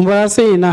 Mbasina.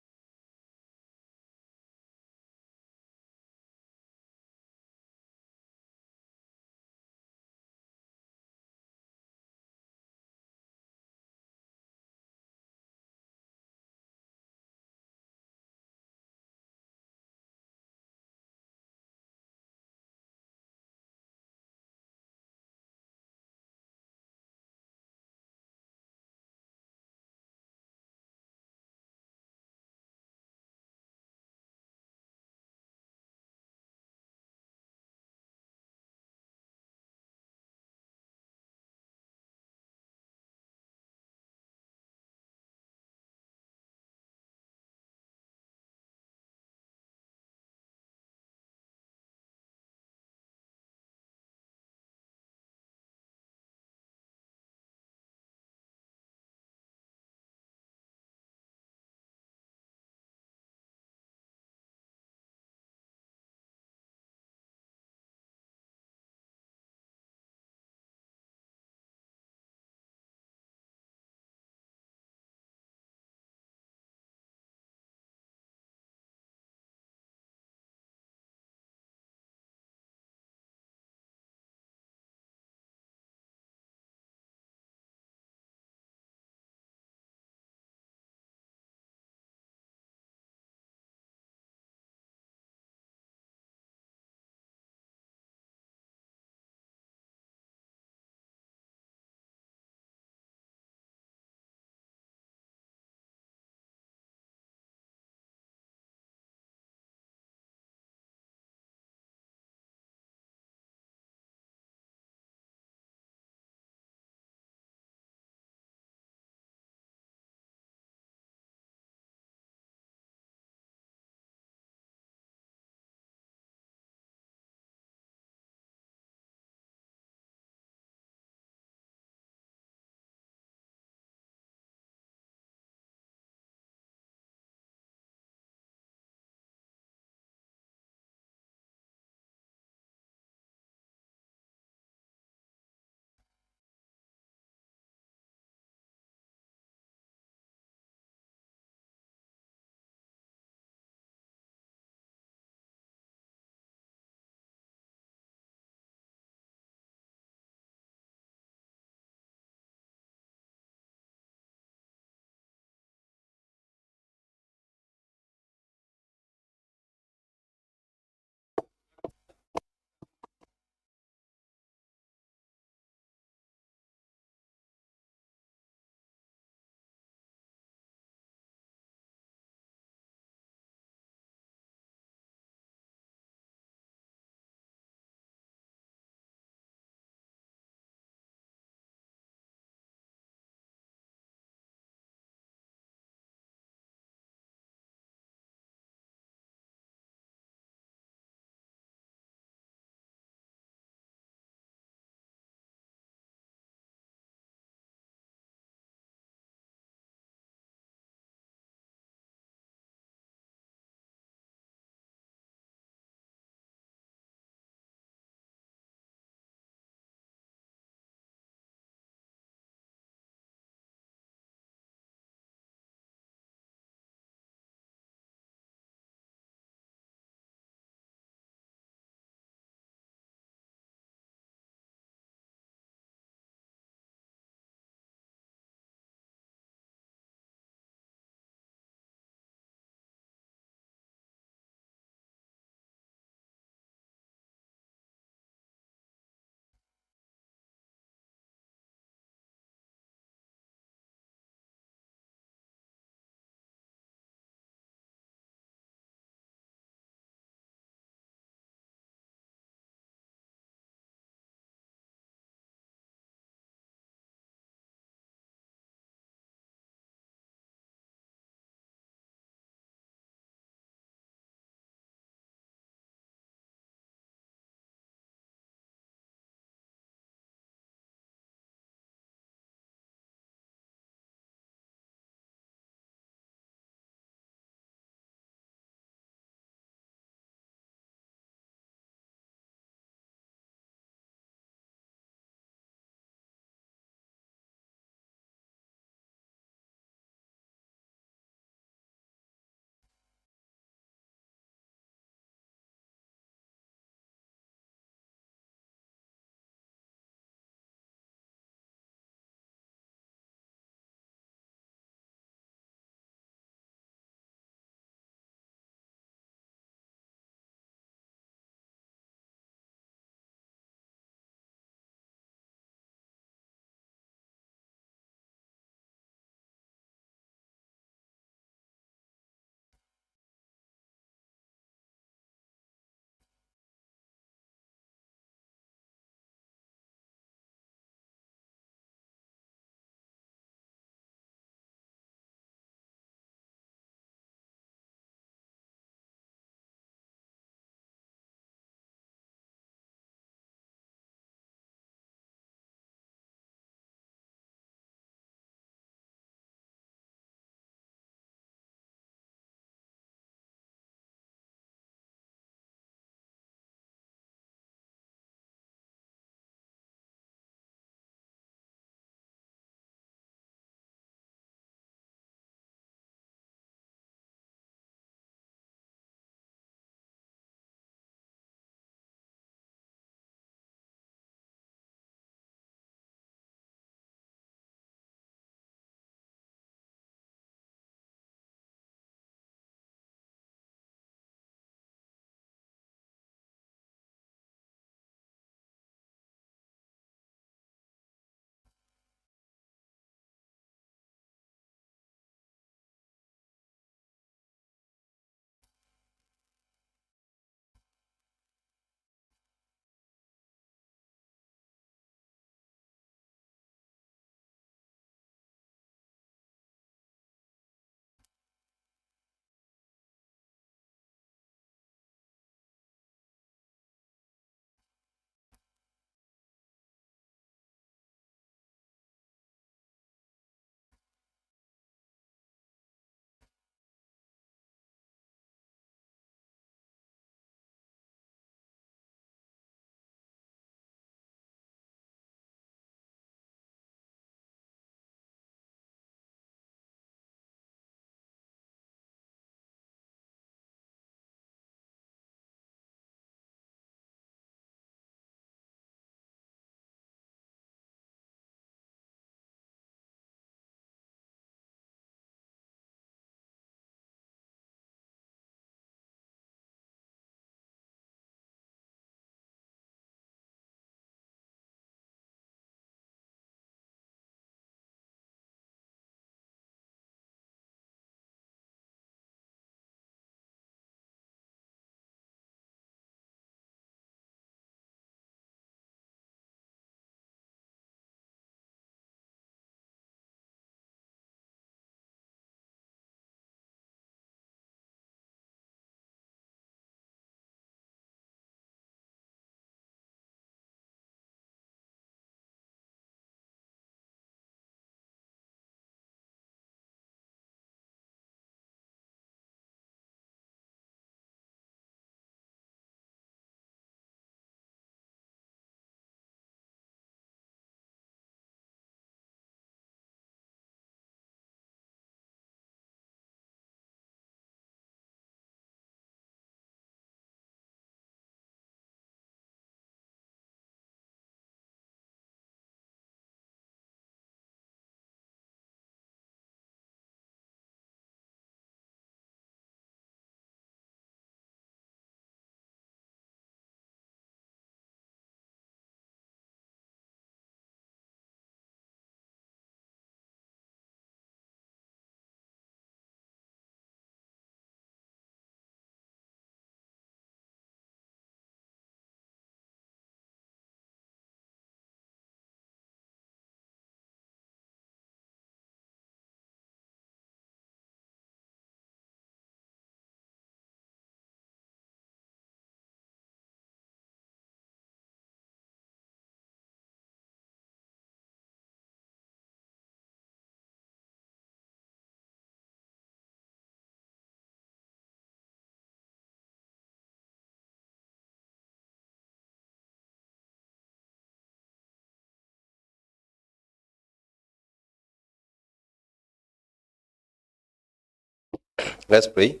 Let's pray.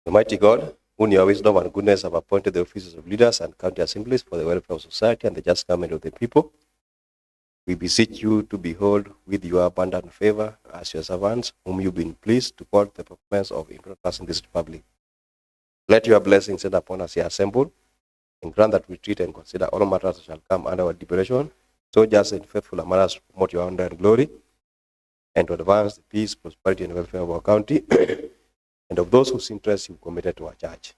Almighty God, who in your wisdom and goodness have appointed the offices of leaders and county assemblies for the welfare of society and the just government of the people, we beseech you to behold with your abundant favor as your servants, whom you've been pleased to call the performance of important tasks in this republic. Let your blessings send upon us here assembled, and grant that we treat and consider all matters that shall come under our deliberation, so just and faithful a manner to promote your honor and glory, and to advance the peace, prosperity, and welfare of our county, and of those whose interests you've committed to our church.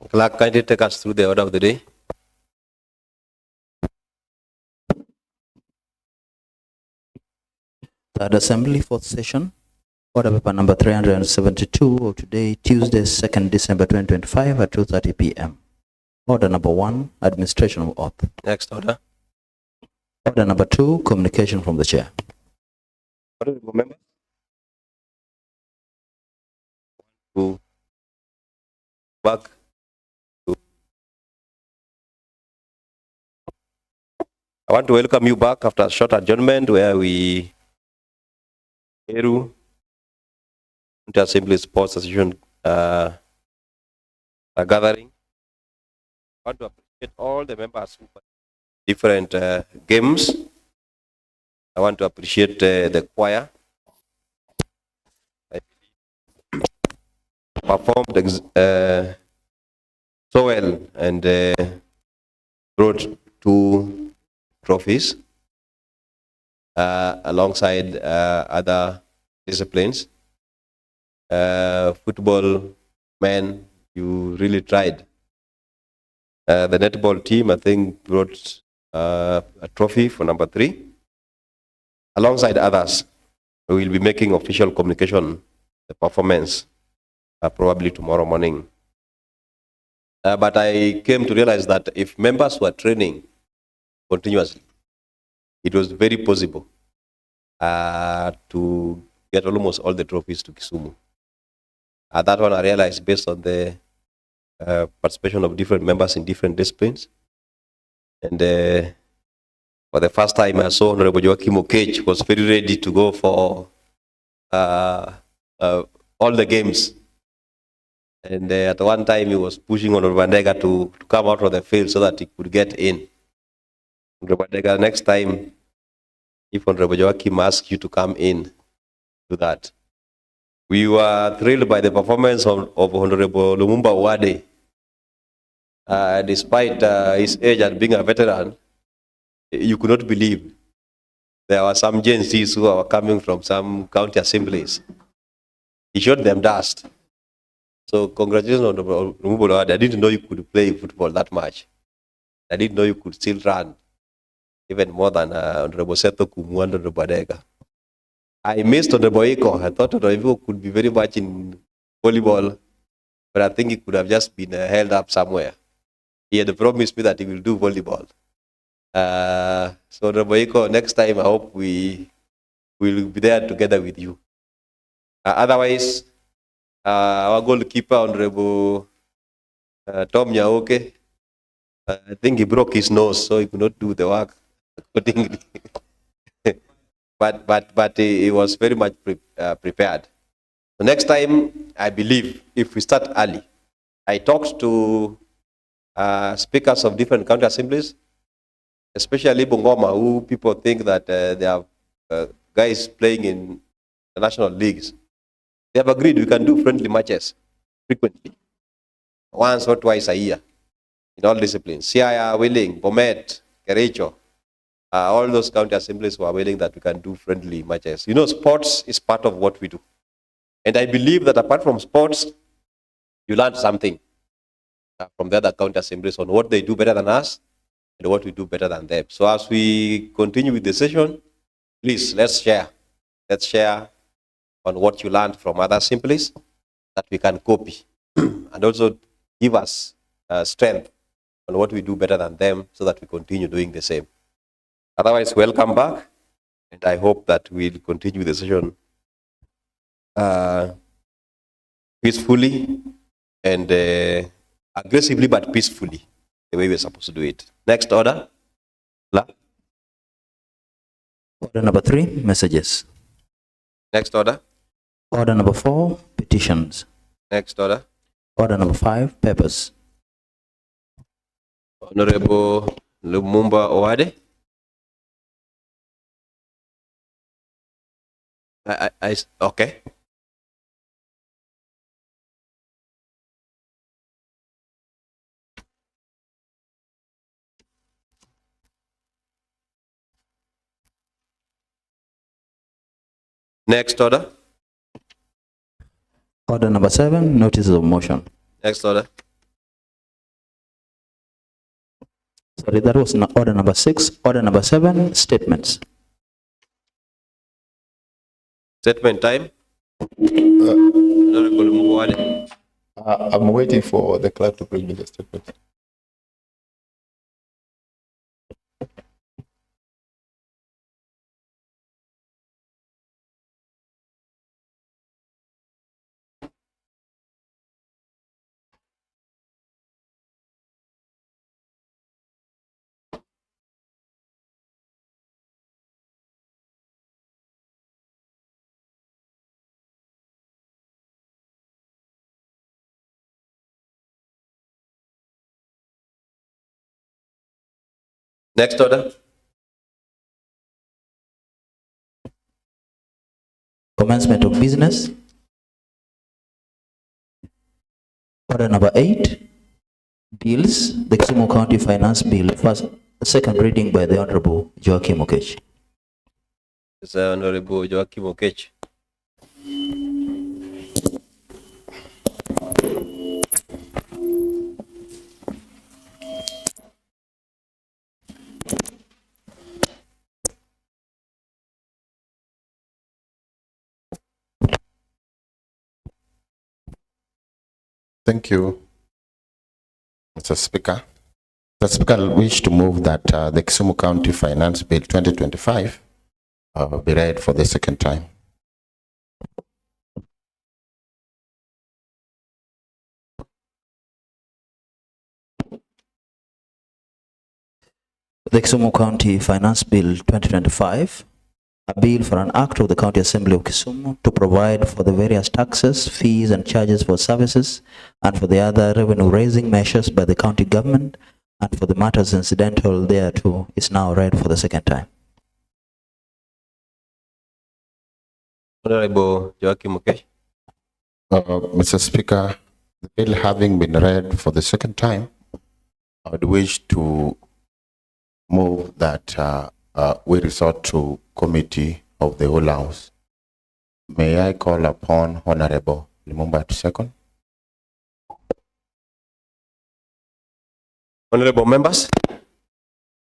Clerk, kindly take us through the order of the day. Third Assembly, fourth session, order paper number 372 of today, Tuesday, 2nd December 2025 at 2:30 p.m. Order number 1, administration of oath. Next order. Order number 2, communication from the chair. Honorable members. To back to. I want to welcome you back after a short adjournment where we Assembly Sports Association are gathering. I want to appreciate all the members who different games. I want to appreciate the choir. Performed so well and brought 2 trophies alongside other disciplines. Football, men, you really tried. The netball team, I think, brought a trophy for number 3. Alongside others, we will be making official communication, the performance, probably tomorrow morning. But I came to realize that if members were training continuously, it was very possible to get almost all the trophies to Kisumu. That one I realized based on the participation of different members in different disciplines. And for the first time, I saw Honorable Joachim Okech was very ready to go for all the games. And at one time, he was pushing Honorable Bandega to come out of the field so that he could get in. Honorable Bandega, next time, if Honorable Joachim asks you to come in, do that. We were thrilled by the performance of Honorable Lumumba Wade. Despite his age and being a veteran, you could not believe there were some Gen Zs who were coming from some county assemblies. He showed them dust. So congratulations on Lumumba Wade. I didn't know you could play football that much. I didn't know you could still run, even more than Honorable Seto Kumu and Honorable Badega. I missed Honorable Iko. I thought Honorable Iko could be very much in volleyball, but I think he could have just been held up somewhere. He had promised me that he will do volleyball. So Honorable Iko, next time I hope we will be there together with you. Otherwise, our goalkeeper, Honorable Tom Nyaoke, I think he broke his nose, so he could not do the work accordingly. but he was very much prepared. So next time, I believe if we start early, I talked to speakers of different county assemblies, especially Bungoma, who people think that they are guys playing in the national leagues. They have agreed we can do friendly matches frequently, once or twice a year, in all disciplines. Siaya, Willing, Bomet, Kericho, all those county assemblies who are willing that we can do friendly matches. You know, sports is part of what we do. And I believe that apart from sports, you learn something from the other county assemblies on what they do better than us and what we do better than them. So as we continue with the session, please, let's share. Let's share on what you learned from other assemblies that we can copy and also give us strength on what we do better than them so that we continue doing the same. Otherwise, welcome back, and I hope that we'll continue the session peacefully and aggressively but peacefully, the way we're supposed to do it. Next order. Order number 3, messages. Next order. Order number 4, petitions. Next order. Order number 5, papers. Honorable Lumumba Owade. Okay. Next order. Order number 7, notices of motion. Next order. Sorry, that was order number 6. Order number 7, statements. Statement time. Honorable Lumumba Owade. I'm waiting for the clerk to bring me the statement. Next order. Commencement of business. Order number 8, bills. The Kisumu County Finance Bill, second reading by the Honorable Joachim Okech. It's Honorable Joachim Okech. Thank you, Mr. Speaker. Mr. Speaker, I wish to move that the Kisumu County Finance Bill 2025 be read for the second time. The Kisumu County Finance Bill 2025, a bill for an act of the County Assembly of Kisumu to provide for the various taxes, fees, and charges for services, and for the other revenue-raising measures by the county government, and for the matters incidental thereto, is now read for the second time. Honorable Joachim Okech. Mr. Speaker, the bill having been read for the second time, I would wish to move that we resort to committee of the whole house. May I call upon Honorable Lumumba to second? Honorable members,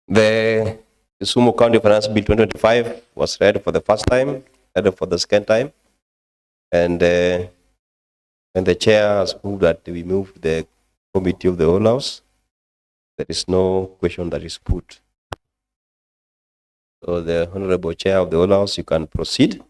the Kisumu County Finance Bill 2025 was read for the first time, read for the second time, and the chair has moved that we move the committee of the whole house. There is no question that is put. So the Honorable Chair of the whole house, you can proceed.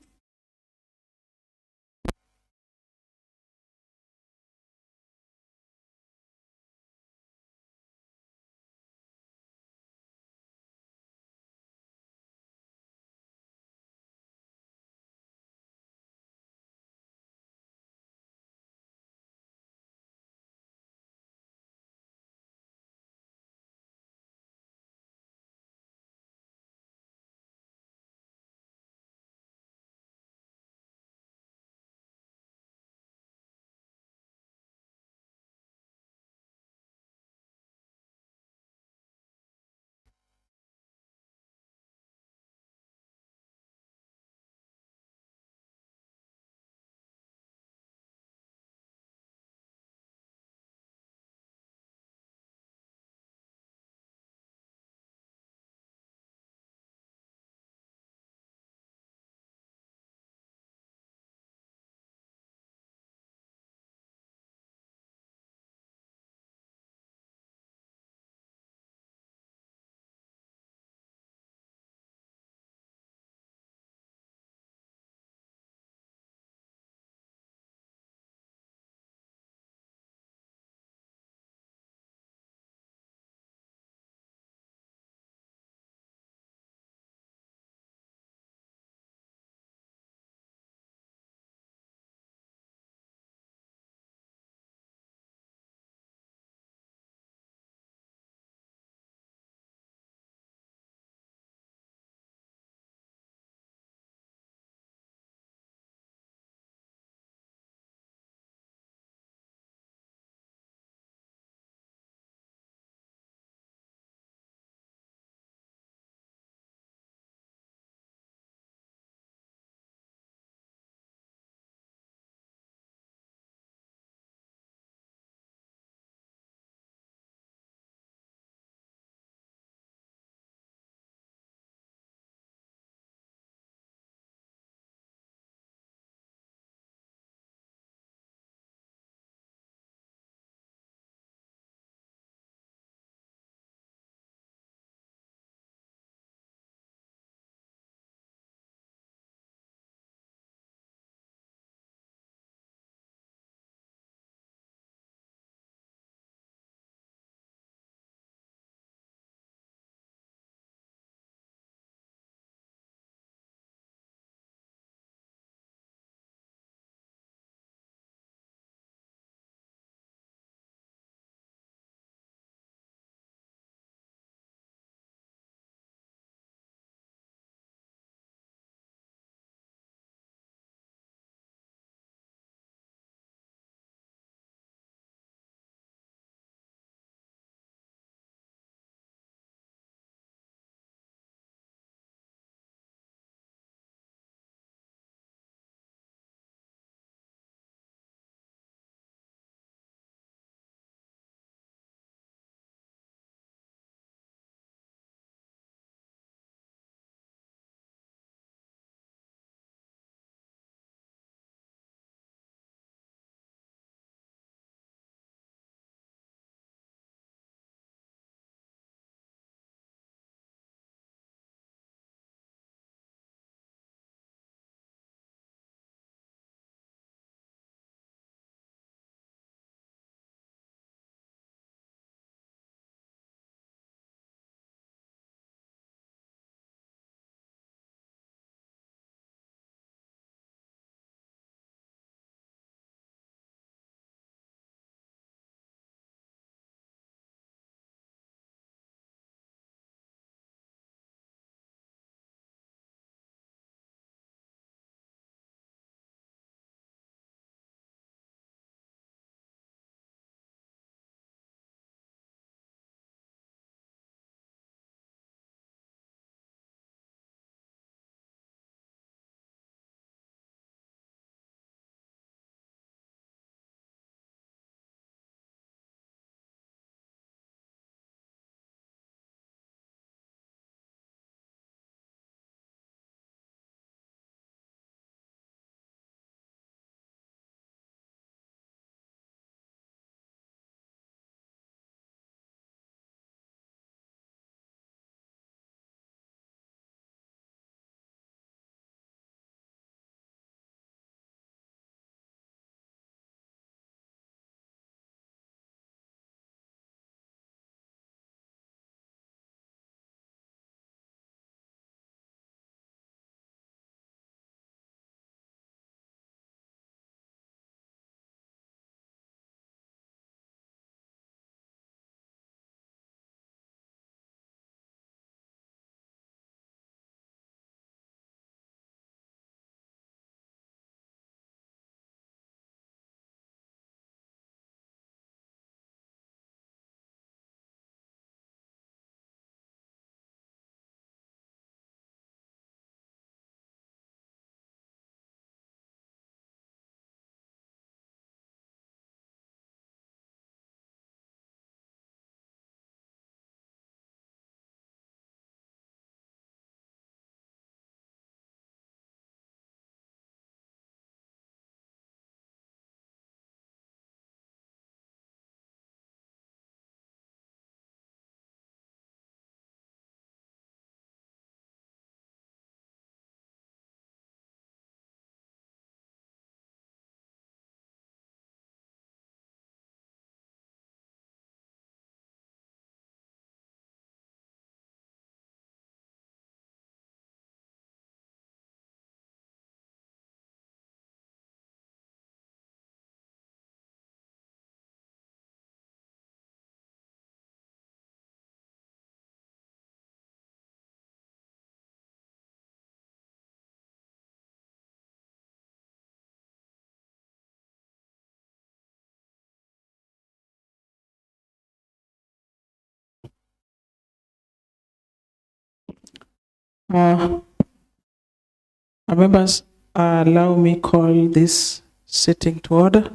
Members, allow me call this sitting to order.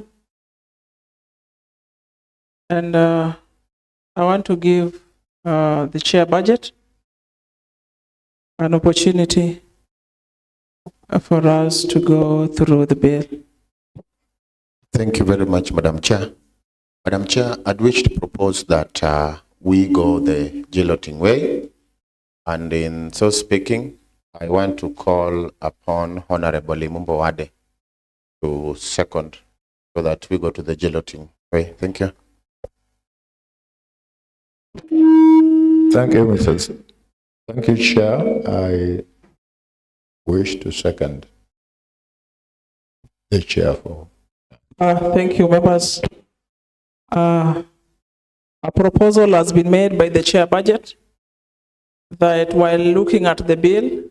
And I want to give the chair budget an opportunity for us to go through the bill. Thank you very much, Madam Chair. Madam Chair, I'd wish to propose that we go the guillotine way. And in so speaking, I want to call upon Honorable Imumbo Wade to second so that we go to the guillotine way. Thank you. Thank you, Thank you, Chair. I wish to second the chair for. Thank you, members. A proposal has been made by the chair budget that while looking at the bill,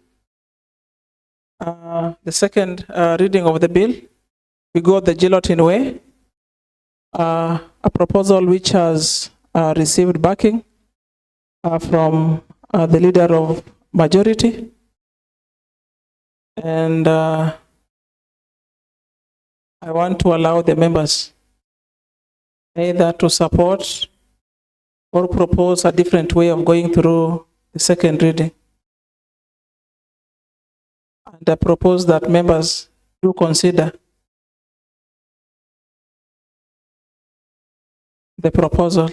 the second reading of the bill, we go the guillotine way. A proposal which has received backing from the leader of majority. And I want to allow the members either to support or propose a different way of going through the second reading. And I propose that members do consider the proposal.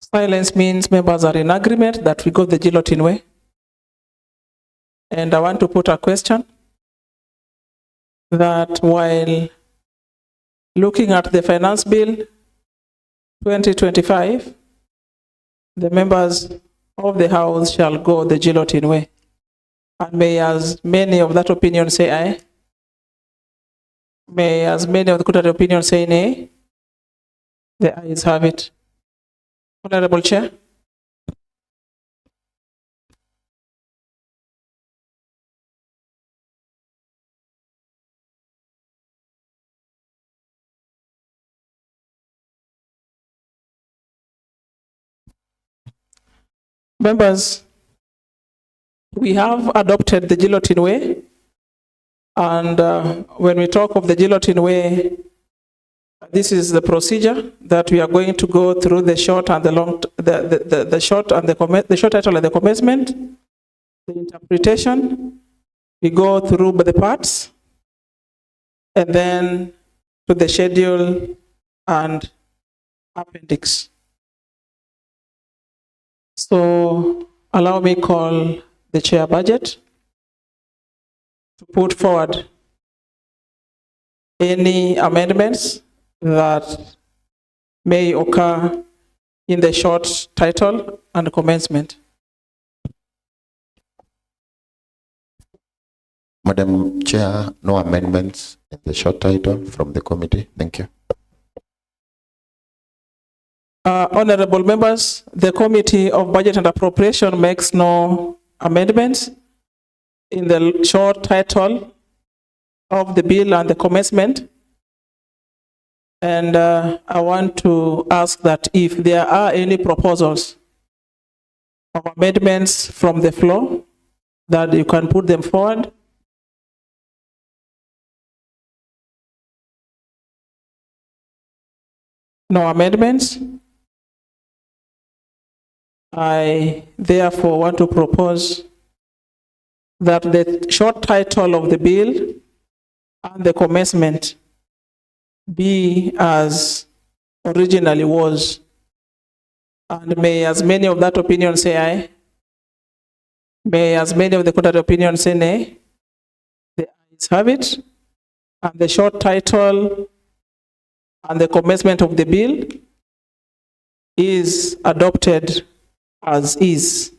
Silence means members are in agreement that we go the guillotine way. And I want to put a question that while looking at the finance bill 2025, the members of the House shall go the guillotine way. And may as many of that opinion say aye. May as many of the contrary opinion say nay. The ayes have it. Honorable Chair. Members, we have adopted the guillotine way. And when we talk of the guillotine way, this is the procedure that we are going to go through the short and the long, the short and the short title and the commencement, the interpretation. We go through the parts, and then to the schedule and appendix. So allow me call the chair budget to put forward any amendments that may occur in the short title and commencement. Madam Chair, no amendments in the short title from the committee. Thank you. Honorable members, the Committee of Budget and Appropriation makes no amendments in the short title of the bill and the commencement. And I want to ask that if there are any proposals of amendments from the floor, that you can put them forward. No amendments. I therefore want to propose that the short title of the bill and the commencement be as originally was. And may as many of that opinion say aye. May as many of the contrary opinion say nay. The ayes have it. And the short title and the commencement of the bill is adopted as is.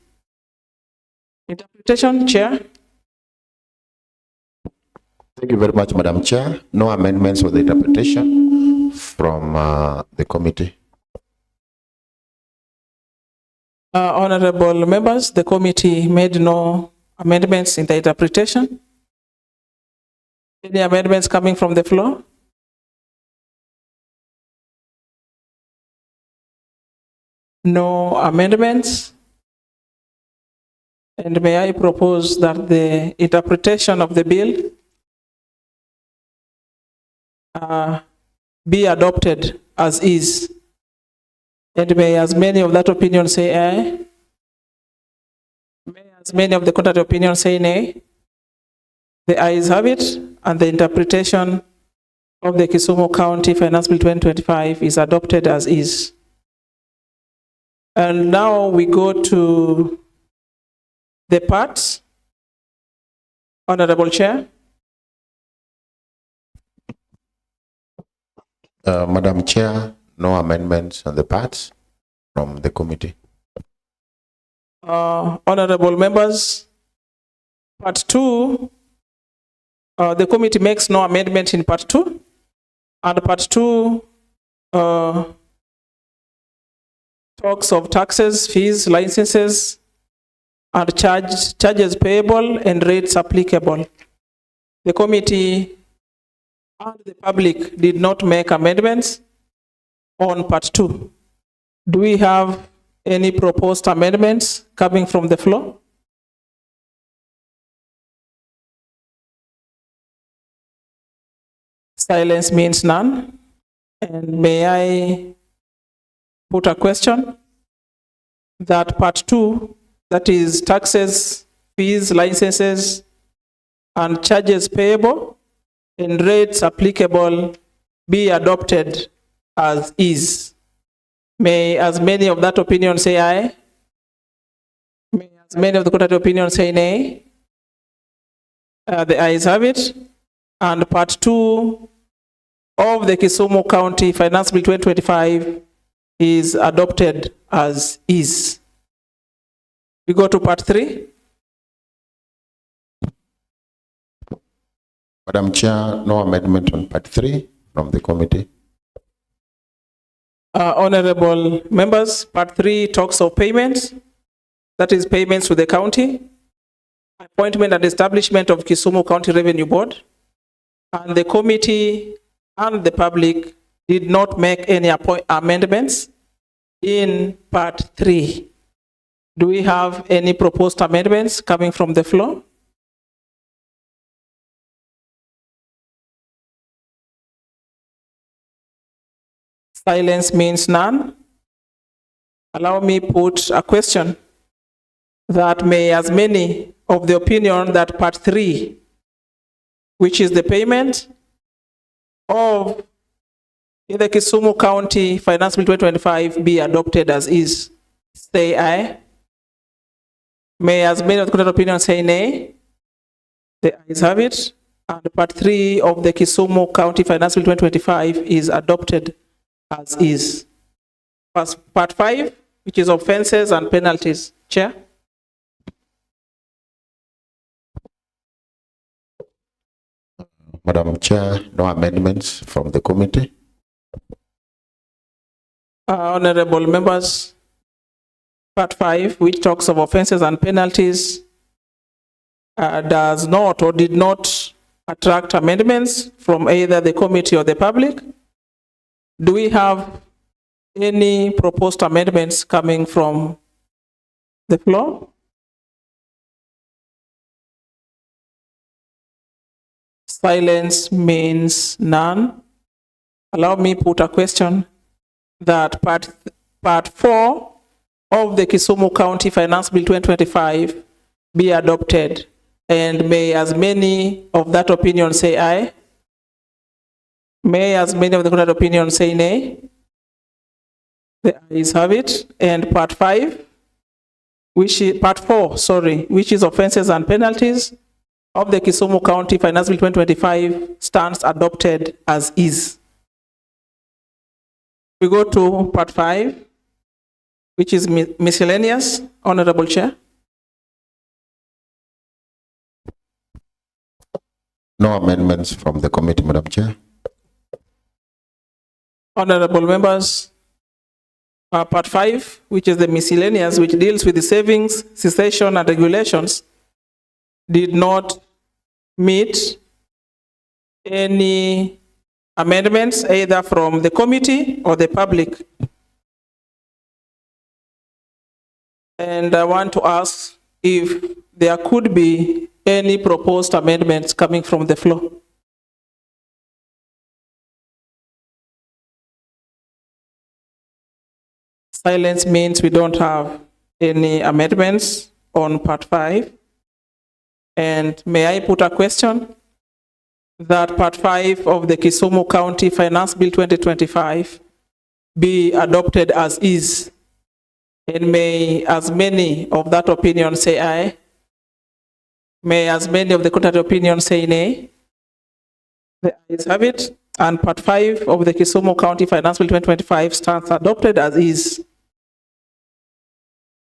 Interpretation, Chair. Thank you very much, Madam Chair. No amendments for the interpretation from the committee. Honorable members, the committee made no amendments in the interpretation. Any amendments coming from the floor? no amendments. And may I propose that the interpretation of the bill be adopted as is. And may as many of that opinion say aye. May as many of the contrary opinion say nay. The ayes have it, and the interpretation of the Kisumu County Finance Bill 2025 is adopted as is. And now we go to the parts. Honorable Chair. Madam Chair, no amendments on the parts from the committee. Honorable members, part 2, the committee makes no amendment in part 2, and part 2 talks of taxes, fees, licenses, and charges payable and rates applicable. The committee and the public did not make amendments on part 2. Do we have any proposed amendments coming from the floor? Silence means none. And may I put a question that part 2, that is taxes, fees, licenses, and charges payable and rates applicable, be adopted as is. May as many of that opinion say aye. May as many of the contrary opinion say nay. The ayes have it. And part 2 of the Kisumu County Finance Bill 2025 is adopted as is. We go to part 3. Madam Chair, no amendment on part 3 from the committee. Honorable members, part 3 talks of payments, that is payments to the county, appointment and establishment of Kisumu County Revenue Board, and the committee and the public did not make any amendments in part 3. Do we have any proposed amendments coming from the floor? Silence means none. Allow me put a question that may as many of the opinion that part 3, which is the payment of the Kisumu County Finance Bill 2025, be adopted as is, say aye. May as many of the contrary opinion say nay. The ayes have it, and part 3 of the Kisumu County Finance Bill 2025 is adopted as is. Part 5, which is offenses and penalties. Chair. Madam Chair, no amendments from the committee. Honorable members, part 5, which talks of offenses and penalties, does not or did not attract amendments from either the committee or the public. Do we have any proposed amendments coming from the floor? Silence means none. Allow me put a question that part 4 of the Kisumu County Finance Bill 2025 be adopted, and may as many of that opinion say aye. May as many of the contrary opinion say nay. The ayes have it. And part 5, which is part 4, which is offenses and penalties of the Kisumu County Finance Bill 2025, stands adopted as is. We go to part 5, which is miscellaneous. Honorable Chair. No amendments from the committee, Madam Chair. Honorable members, part 5, which is the miscellaneous, which deals with the savings, cessation, and regulations, did not meet any amendments either from the committee or the public. And I want to ask if there could be any proposed amendments coming from the floor. Silence means we don't have any amendments on part 5. And may I put a question? That part 5 of the Kisumu County Finance Bill 2025 be adopted as is. And may as many of that opinion say aye. May as many of the contrary opinion say nay. The ayes have it. And part 5 of the Kisumu County Finance Bill 2025 stands adopted as is.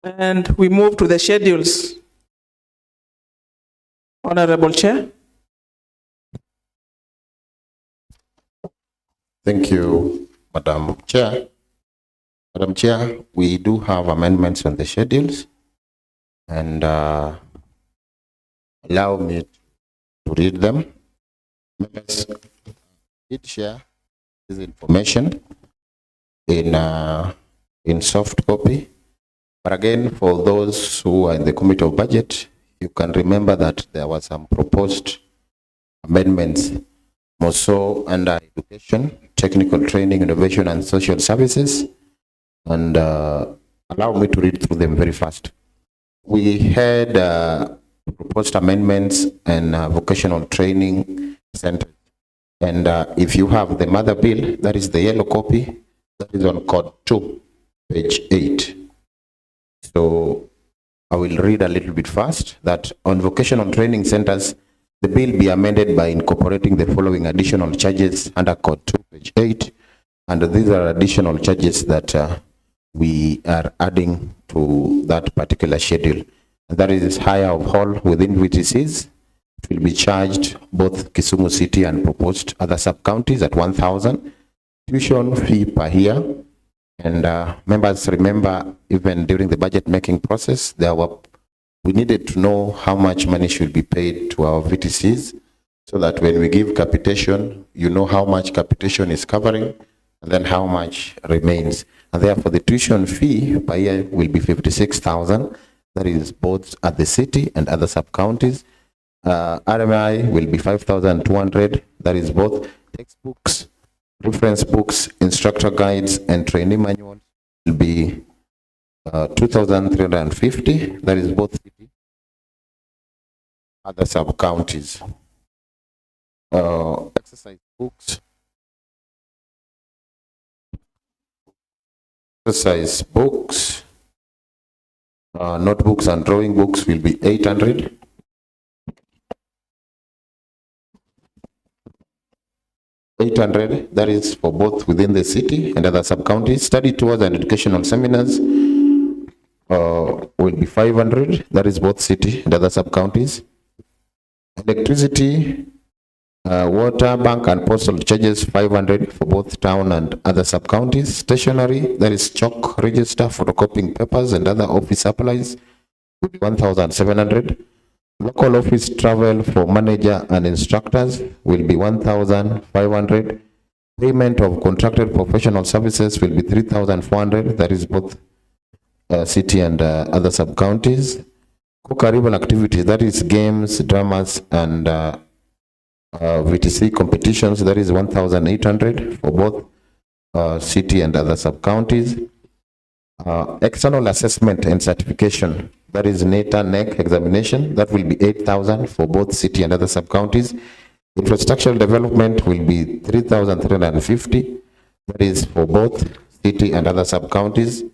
And we move to the schedules. Honorable Chair. Thank you, Madam Chair. Madam Chair, we do have amendments on the schedules, and allow me to read them. Members did share this information in soft copy, but again, for those who are in the Committee of Budget, you can remember that there were some proposed amendments, more so under education, technical training, innovation, and social services. And allow me to read through them very fast. We had proposed amendments and vocational training center. And if you have the mother bill, that is the yellow copy, that is on code 2, page 8. So I will read a little bit fast that on vocational training centers, the bill be amended by incorporating the following additional charges under code 2, page 8. And these are additional charges that we are adding to that particular schedule. And that is hire of hall within VTCs. It will be charged both Kisumu City and proposed other sub-counties at 1,000. Tuition fee per year. And members remember, even during the budget making process, we needed to know how much money should be paid to our VTCs, so that when we give capitation, you know how much capitation is covering, and then how much remains. And therefore, the tuition fee per year will be 56,000. That is both at the city and other sub-counties. RMI will be 5,200. That is both textbooks, reference books, instructor guides, and trainee manuals will be 2,350. That is both city, other sub-counties. Exercise books. Exercise books, notebooks and drawing books will be 800. That is for both within the city and other sub-counties. Study tours and educational seminars will be 500. That is both city and other sub-counties. Electricity, water, bank and postal charges 500 for both town and other sub-counties. Stationery, that is chalk, register, photocopying papers and other office supplies, 1,700. Local office travel for manager and instructors will be 1,500. Payment of contracted professional services will be 3,400. That is both city and other sub-counties. Co-curricular activities, that is games, dramas, and VTC competitions, that is 1,800 for both city and other sub-counties. External assessment and certification, that is NETA, NEC examination, that will be 8,000 for both city and other sub-counties. Infrastructural development will be 3,350, that is for both city and other sub-counties.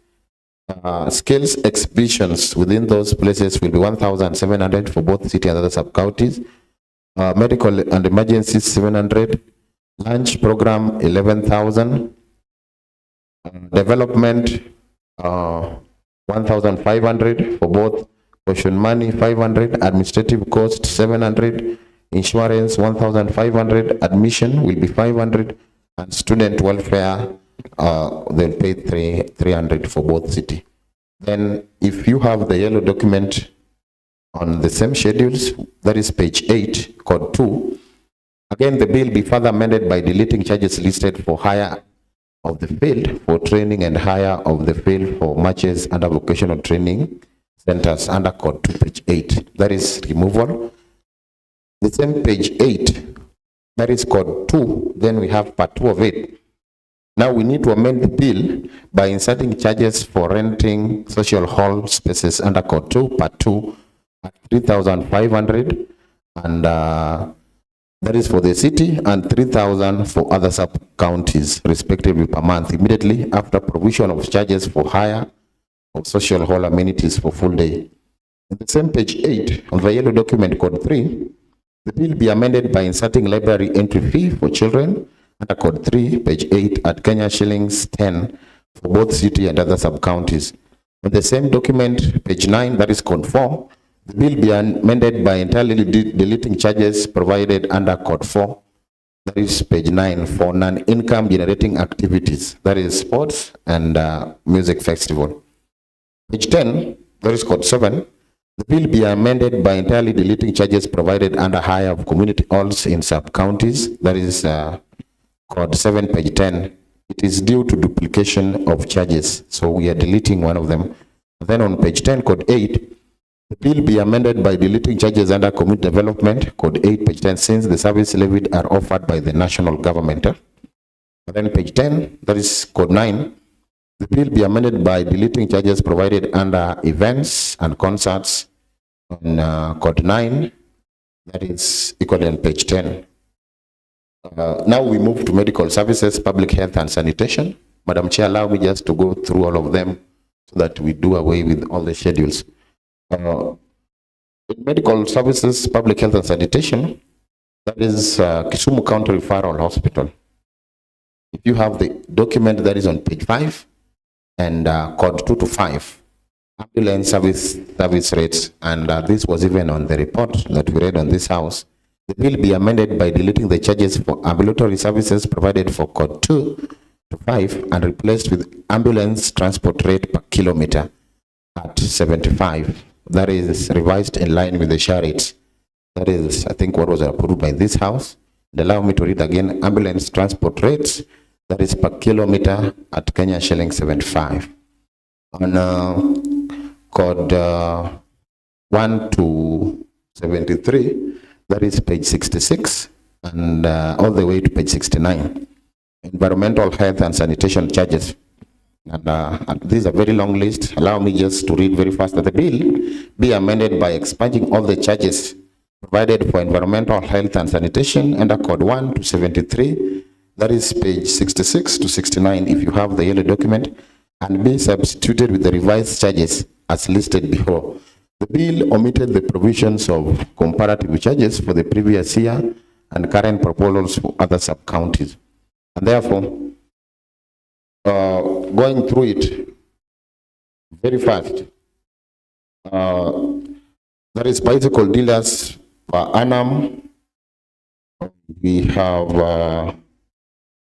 Skills exhibitions within those places will be 1,700 for both city and other sub-counties. Medical and emergencies 700, lunch program 11,000, development 1,500 for both, caution money 500, administrative cost 700, insurance 1,500, admission will be 500, and student welfare they'll pay 300 for both city. Then if you have the yellow document on the same schedules, that is page 8, code 2. Again, the bill be further amended by deleting charges listed for hire of the field for training and hire of the field for matches under vocational training centers under code 2, page 8. That is removal. The same page 8, that is code 2, then we have part 2 of it. Now we need to amend the bill by inserting charges for renting social hall spaces under code 2, part 2 at 3,500, and that is for the city, and 3,000 for other sub-counties, respectively, per month, immediately after provision of charges for hire of social hall amenities for full day. In the same page 8 of the yellow document code 3, the bill be amended by inserting library entry fee for children under code 3, page 8 at Kenya shillings 10 for both city and other sub-counties. On the same document, page 9, that is code 4, the bill be amended by entirely deleting charges provided under code 4, that is page 9, for non-income generating activities, that is sports and music festival. Page 10, that is code 7, the bill be amended by entirely deleting charges provided under hire of community halls in sub-counties, that is code 7, page 10. It is due to duplication of charges, so we are deleting one of them. Then on page 10, code 8, the bill be amended by deleting charges under community development, code 8, page 10, since the service levied are offered by the national government. And then page 10, that is code 9, the bill be amended by deleting charges provided under events and concerts on code 9, that is equally on page 10. Now we move to medical services, public health and sanitation. Madam Chair, allow me just to go through all of them so that we do away with all the schedules. In medical services, public health and sanitation, that is Kisumu County Referral Hospital. If you have the document that is on page 5 and code 2 to 5, ambulance service rates, and this was even on the report that we read on this house. The bill be amended by deleting the charges for ambulatory services provided for code 2 to 5 and replaced with ambulance transport rate per kilometer at 75. That is revised in line with the share rates. That is, I think, what was approved by this house. And allow me to read again, ambulance transport rates, that is per kilometer at Kenya shilling 75. On code 1 to 73, that is page 66, and all the way to page 69. Environmental health and sanitation charges. And this is a very long list. Allow me just to read very fast that the bill be amended by expunging all the charges provided for environmental health and sanitation under code 1 to 73. That is page 66 to 69 if you have the yellow document, and be substituted with the revised charges as listed before. The bill omitted the provisions of comparative charges for the previous year and current proposals for other sub-counties. And therefore, going through it very fast, that is bicycle dealers per annum. We have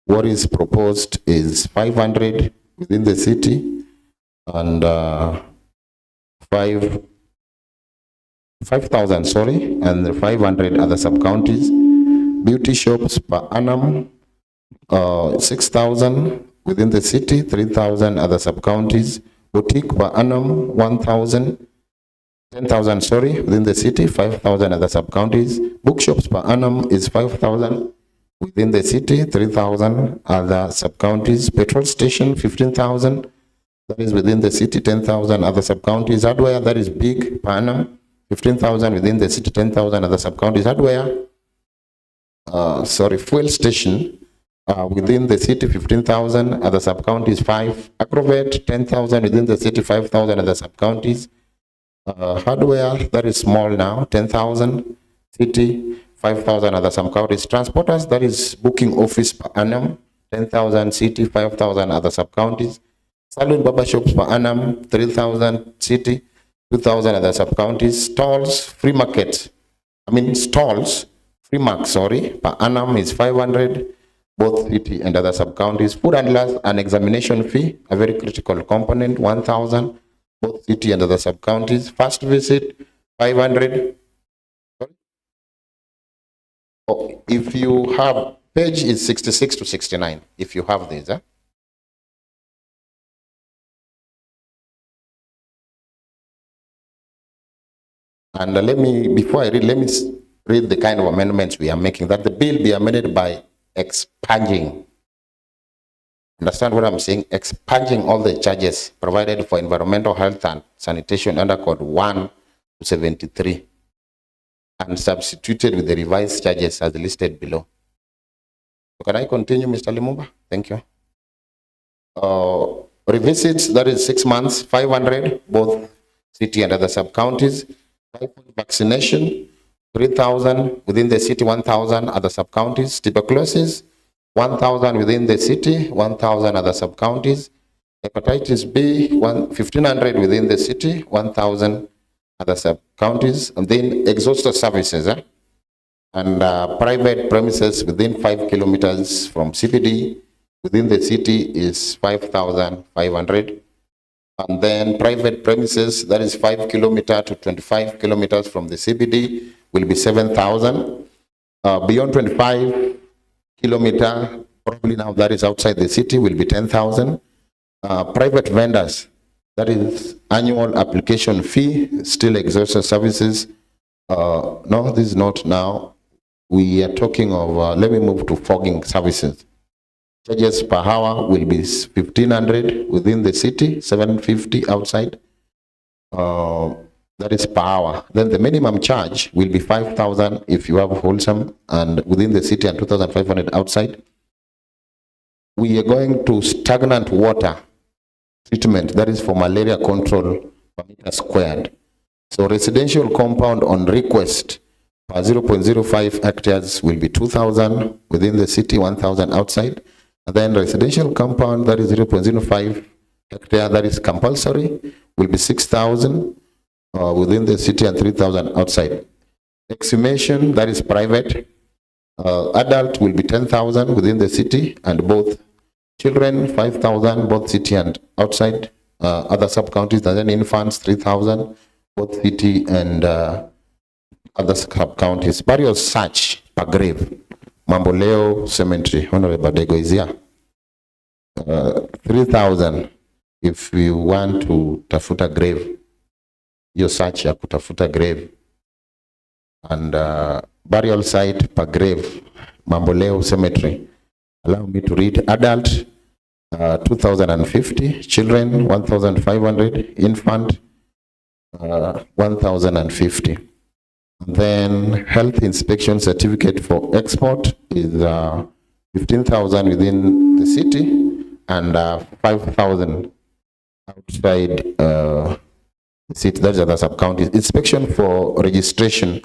what is proposed is 500 within the city and 5,000, sorry, and 500 other sub-counties. Beauty shops per annum, 6,000 within the city, 3,000 other sub-counties. Boutique per annum, 1,000, 10,000, sorry, within the city, 5,000 other sub-counties. Bookshops per annum is 5,000 within the city, 3,000 other sub-counties. Petrol station, 15,000, that is within the city, 10,000 other sub-counties. Hardware, that is big, per annum, 15,000 within the city, 10,000 other sub-counties. Hardware, fuel station, within the city, 15,000, other sub-counties, 5. Agrovet, 10,000 within the city, 5,000 other sub-counties. Hardware, that is small now, 10,000, city, 5,000 other sub-counties. Transporters, that is booking office per annum, 10,000, city, 5,000 other sub-counties. Salon barber shops per annum, 3,000, city, 2,000 other sub-counties. Stalls, free market, stalls, free mark, per annum is 500, both city and other sub-counties. Food handlers, an examination fee, a very critical component, 1,000, both city and other sub-counties. First visit, 500. If you have, page is 66 to 69, if you have this. And before I read, let me read the kind of amendments we are making. That the bill be amended by expunging. Understand what I'm saying? Expunging all the charges provided for environmental health and sanitation under Code 1 to 73 and substituted with the revised charges as listed below. So can I continue, Mr. Limumba? Thank you. Revisits, that is 6 months, 500, both city and other sub-counties. Typhoid vaccination, 3,000 within the city, 1,000 other sub-counties. Tuberculosis, 1,000 within the city, 1,000 other sub-counties. Hepatitis B, 1,500 within the city, 1,000 other sub-counties. And then exhaustive services, and private premises within 5 kilometers from CBD within the city is 5,500. And then private premises, that is 5 kilometers to 25 kilometers from the CBD, will be 7,000. Beyond 25 kilometer, probably now that is outside the city, will be 10,000. Private vendors, that is annual application fee, still exhaustive services. No, this is not now. We are talking of, let me move to fogging services. Charges per hour will be 1,500 within the city, 750 outside. That is per hour. Then the minimum charge will be 5,000 if you have wholesome and within the city, and 2,500 outside. We are going to stagnant water treatment, that is for malaria control per meter squared. So residential compound on request per 0.05 hectares will be 2,000 within the city, 1,000 outside. And then residential compound, that is 0.05 hectare, that is compulsory, will be 6,000 within the city and 3,000 outside. Exhumation, that is private. Adult will be 10,000 within the city, and both children 5,000, both city and outside. Other sub-counties, and then infants 3,000, both city and other sub-counties. Burial search per grave. Mamboleo Cemetery, Honorable Badego is here. 3,000 if you want to tafuta grave. Your search ya kutafuta grave. And burial site per grave, Mamboleo Cemetery. Allow me to read. Adult, 2,050. Children, 1,500. Infant, 1,050. Then health inspection certificate for export is 15,000 within the city and 5,000 outside the city. That's other sub-counties. Inspection for registration.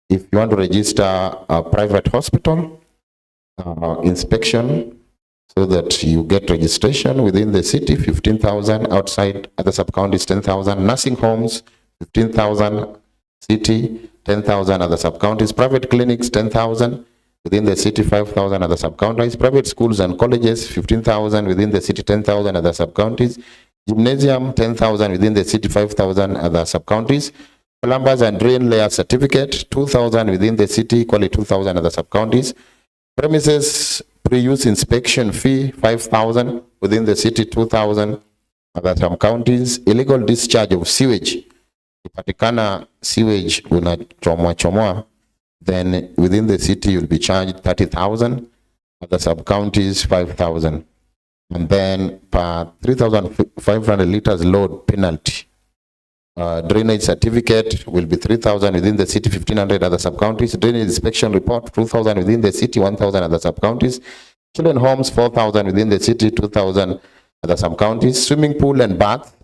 If you want to register a private hospital, inspection so that you get registration within the city, 15,000 outside other sub-counties, 10,000. Nursing homes, 15,000 city, 10,000 other sub-counties. Private clinics, 10,000 within the city, 5,000 other sub-counties. Private schools and colleges, 15,000 within the city, 10,000 other sub-counties. Gymnasium, 10,000 within the city, 5,000 other sub-counties. Plumbers and drain layer certificate, 2,000 within the city, equally 2,000 other sub-counties. Premises pre-use inspection fee, 5,000 within the city, 2,000 other sub-counties. Illegal discharge of sewage. Ipatikana sewage unachomwa, then within the city you'll be charged 30,000, other sub-counties 5,000. And then per 3,500 liters load penalty. Drainage certificate will be 3,000 within the city, 1,500 other sub-counties. Drainage inspection report, 2,000 within the city, 1,000 other sub-counties. Children homes, 4,000 within the city, 2,000 other sub-counties. Swimming pool and bath.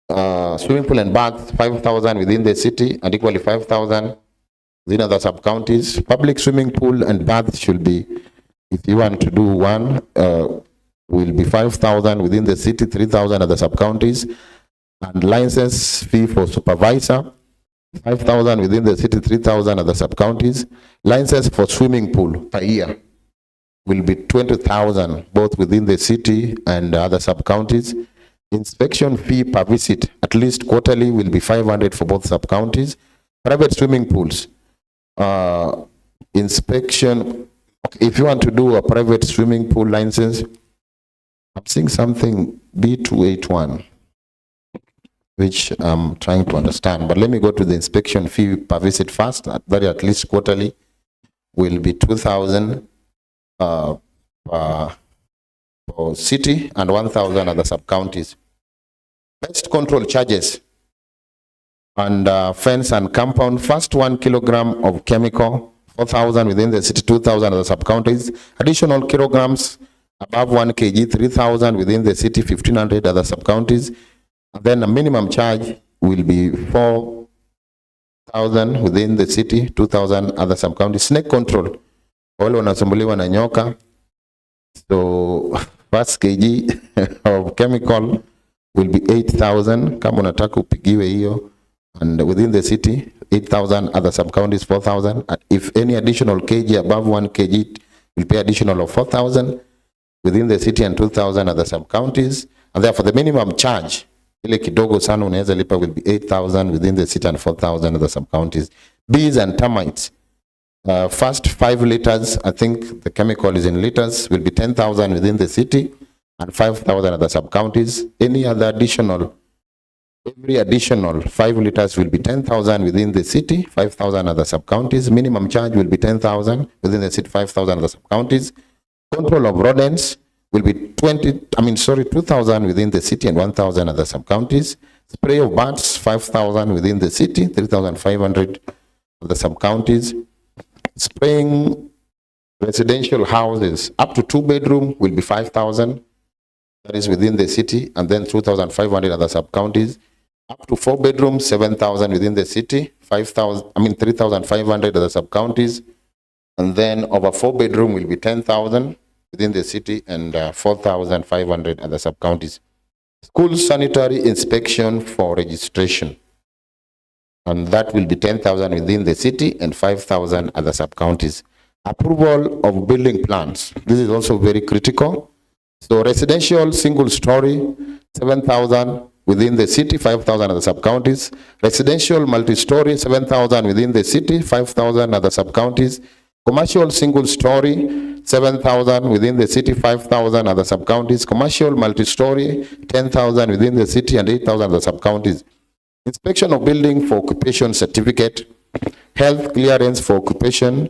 5,000 within the city and equally 5,000 within other sub-counties. Public swimming pool and bath should be, if you want to do one, will be 5,000 within the city, 3,000 other sub-counties. And license fee for supervisor, 5,000 within the city, 3,000 other sub-counties. License for swimming pool per year will be 20,000 both within the city and other sub-counties. Inspection fee per visit, at least quarterly, will be 500 for both sub-counties. Private swimming pools, inspection, if you want to do a private swimming pool license, I'm seeing something B281. which I'm trying to understand. But let me go to the inspection fee per visit first. That at least quarterly will be 2,000 for city and 1,000 other sub-counties. Pest control charges and fence and compound. First 1 kilogram of chemical, 4,000 within the city, 2,000 other sub-counties. Additional kilograms above 1 kg, 3,000 within the city, 1,500 other sub-counties. And then a minimum charge will be 4,000 within the city, 2,000 other sub-counties. Snake control, wale wanasumbuliwa na nyoka. So first kg of chemical will be 8,000. Kama unataka upigiwe hiyo. And within the city, 8,000, other sub-counties 4,000. If any additional kg above 1 kg, will pay additional of 4,000 within the city and 2,000 other sub-counties. And therefore the minimum charge, ile kidogo sana unaweza lipa, will be 8,000 within the city and 4,000 other sub-counties. Bees and termites. First 5 liters, I think the chemical is in liters, will be 10,000 within the city and 5,000 other sub-counties. Any other additional, every additional 5 liters will be 10,000 within the city, 5,000 other sub-counties. Minimum charge will be 10,000 within the city, 5,000 other sub-counties. Control of rodents will be 2,000 within the city and 1,000 other sub-counties. Spray of bats, 5,000 within the city, 3,500 other sub-counties. Spraying residential houses up to 2-bedroom will be 5,000. That is within the city, and then 2,500 other sub-counties. Up to 4 bedrooms, 7,000 within the city, 3,500 other sub-counties. And then over 4 bedroom will be 10,000 within the city and 4,500 other sub-counties. School sanitary inspection for registration. And that will be 10,000 within the city and 5,000 other sub-counties. Approval of building plans. This is also very critical. So residential single story, 7,000 within the city, 5,000 other sub-counties. Residential multi-story, 7,000 within the city, 5,000 other sub-counties. Commercial single story, 7,000 within the city, 5,000 other sub-counties. Commercial multi-story, 10,000 within the city and 8,000 other sub-counties. Inspection of building for occupation certificate. Health clearance for occupation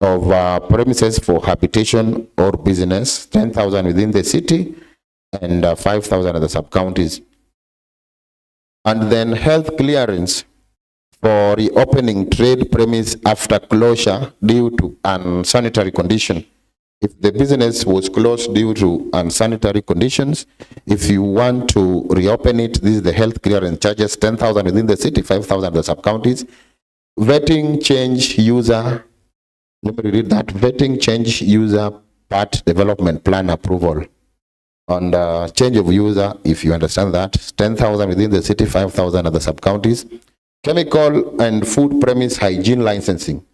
of premises for habitation or business, 10,000 within the city and 5,000 other sub-counties. And then health clearance for reopening trade premise after closure due to unsanitary condition. If the business was closed due to unsanitary conditions, if you want to reopen it, this is the health clearance charges, 10,000 within the city, 5,000 the sub-counties. Vetting change user, let me read that, vetting change user part development plan approval. On the change of user, if you understand that, 10,000 within the city, 5,000 at the sub-counties. Chemical and food premise hygiene licensing.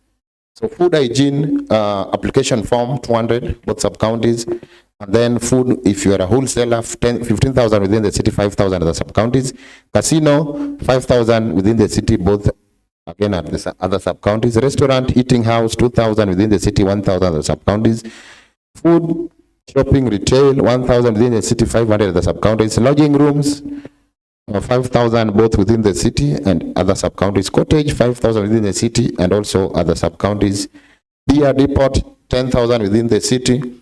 So food hygiene application form, 200, both sub-counties. And then food, if you are a wholesaler, 15,000 within the city, 5,000 at the sub-counties. Casino, 5,000 within the city, both again at the other sub-counties. Restaurant, eating house, 2,000 within the city, 1,000 at the sub-counties. Food, shopping, retail, 1,000 within the city, 500 at the sub-counties. Lodging rooms, 5,000 both within the city and other sub-counties. Cottage, 5,000 within the city and also other sub-counties. Beer depot, 10,000 within the city,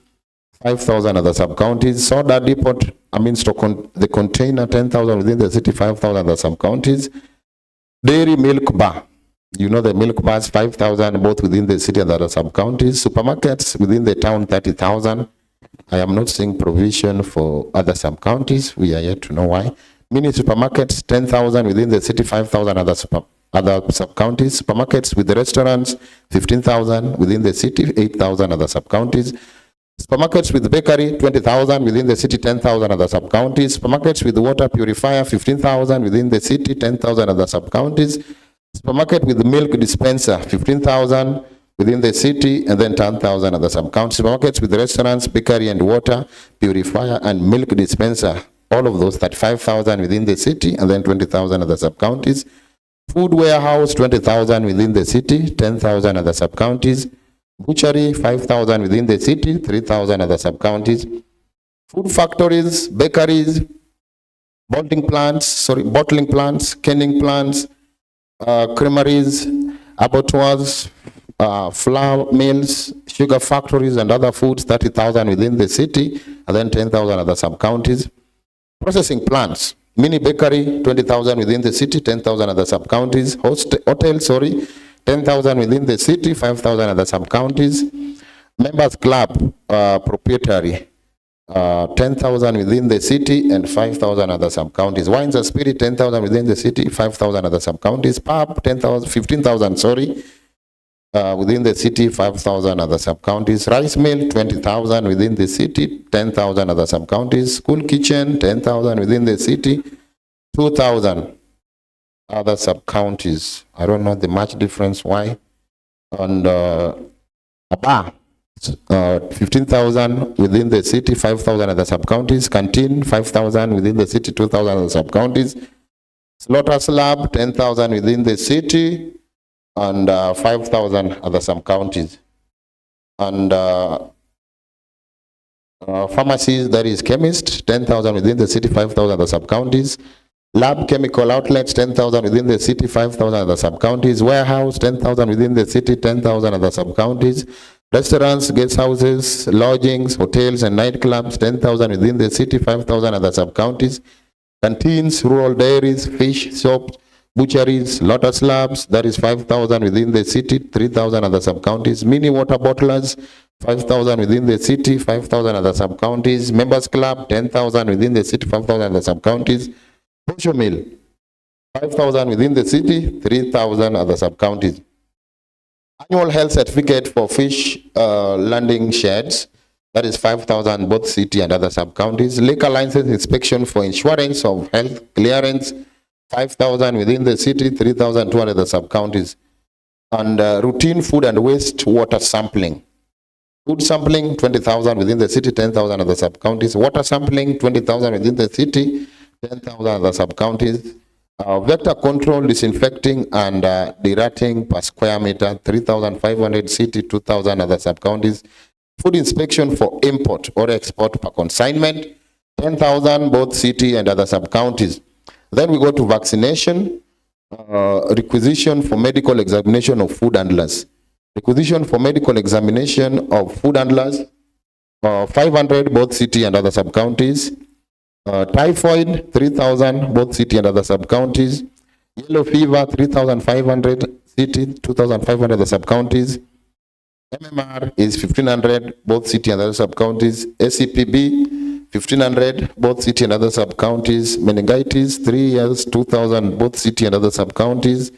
5,000 other sub-counties. Soda depot, the container, 10,000 within the city, 5,000 other sub-counties. Dairy milk bar, you know the milk bars, 5,000 both within the city and other sub-counties. Supermarkets within the town, 30,000. I am not seeing provision for other sub-counties. We are yet to know why. Mini supermarkets, 10,000 within the city, 5,000 other sub-counties. Supermarkets with the restaurants, 15,000 within the city, 8,000 other sub-counties. Supermarkets with bakery, 20,000 within the city, 10,000 other sub-counties. Supermarkets with water purifier, 15,000 within the city, 10,000 other sub-counties. Supermarket with milk dispenser, 15,000 within the city, and then 10,000 other sub-counties. Supermarkets with restaurants, bakery and water purifier and milk dispenser, all of those 35,000 within the city, and then 20,000 other sub-counties. Food warehouse, 20,000 within the city, 10,000 other sub-counties. Butchery, 5,000 within the city, 3,000 other sub-counties. Food factories, bakeries, bottling plants, canning plants, creameries, abattoirs, flour mills, sugar factories, and other foods, 30,000 within the city, and then 10,000 other sub-counties. Processing plants, mini bakery, 20,000 within the city, 10,000 other sub-counties. Hotel, 10,000 within the city, 5,000 other sub-counties. Members club, proprietary, 10,000 within the city and 5,000 other sub-counties. Wines and spirit, 10,000 within the city, 5,000 other sub-counties. Pub, 15,000, within the city, 5,000 other sub-counties. Rice mill, 20,000 within the city, 10,000 other sub-counties. School kitchen, 10,000 within the city, 2,000 other sub-counties. I don't know the much difference why. And a bar, 15,000 within the city, 5,000 other sub-counties. Canteen, 5,000 within the city, 2,000 other sub-counties. Slaughter slab, 10,000 within the city, and 5,000 other sub-counties. And pharmacies, that is chemist, 10,000 within the city, 5,000 other sub-counties. Lab chemical outlets, 10,000 within the city, 5,000 other sub-counties. Warehouse, 10,000 within the city, 10,000 other sub-counties. Restaurants, guest houses, lodgings, hotels, and nightclubs, 10,000 within the city, 5,000 other sub-counties. Canteens, rural dairies, fish, soaps, butcheries, lotus slabs, that is 5,000 within the city, 3,000 other sub-counties. Mini water bottlers, 5,000 within the city, 5,000 other sub-counties. Members club, 10,000 within the city, 5,000 other sub-counties. Posho mill, 5,000 within the city, 3,000 other sub-counties. Annual health certificate for fish landing sheds, that is 5,000 both city and other sub-counties. Liquor license inspection for insurance of health clearance, 5,000 within the city, 3,200 other sub-counties. And routine food and waste water sampling. Food sampling, 20,000 within the city, 10,000 other sub-counties. Water sampling, 20,000 within the city, 10,000 other sub-counties. Vector control, disinfecting, and derating per square meter, 3,500 city, 2,000 other sub-counties. Food inspection for import or export per consignment, 10,000 both city and other sub-counties. Then we go to vaccination, requisition for medical examination of food handlers. Requisition for medical examination of food handlers, 500 both city and other sub-counties. Typhoid, 3,000 both city and other sub-counties. Yellow fever, 3,500 city, 2,500 other sub-counties. MMR is 1,500 both city and other sub-counties. SCPB, 1,500 both city and other sub-counties. Meningitis, 3 years, 2,000 both city and other sub-counties.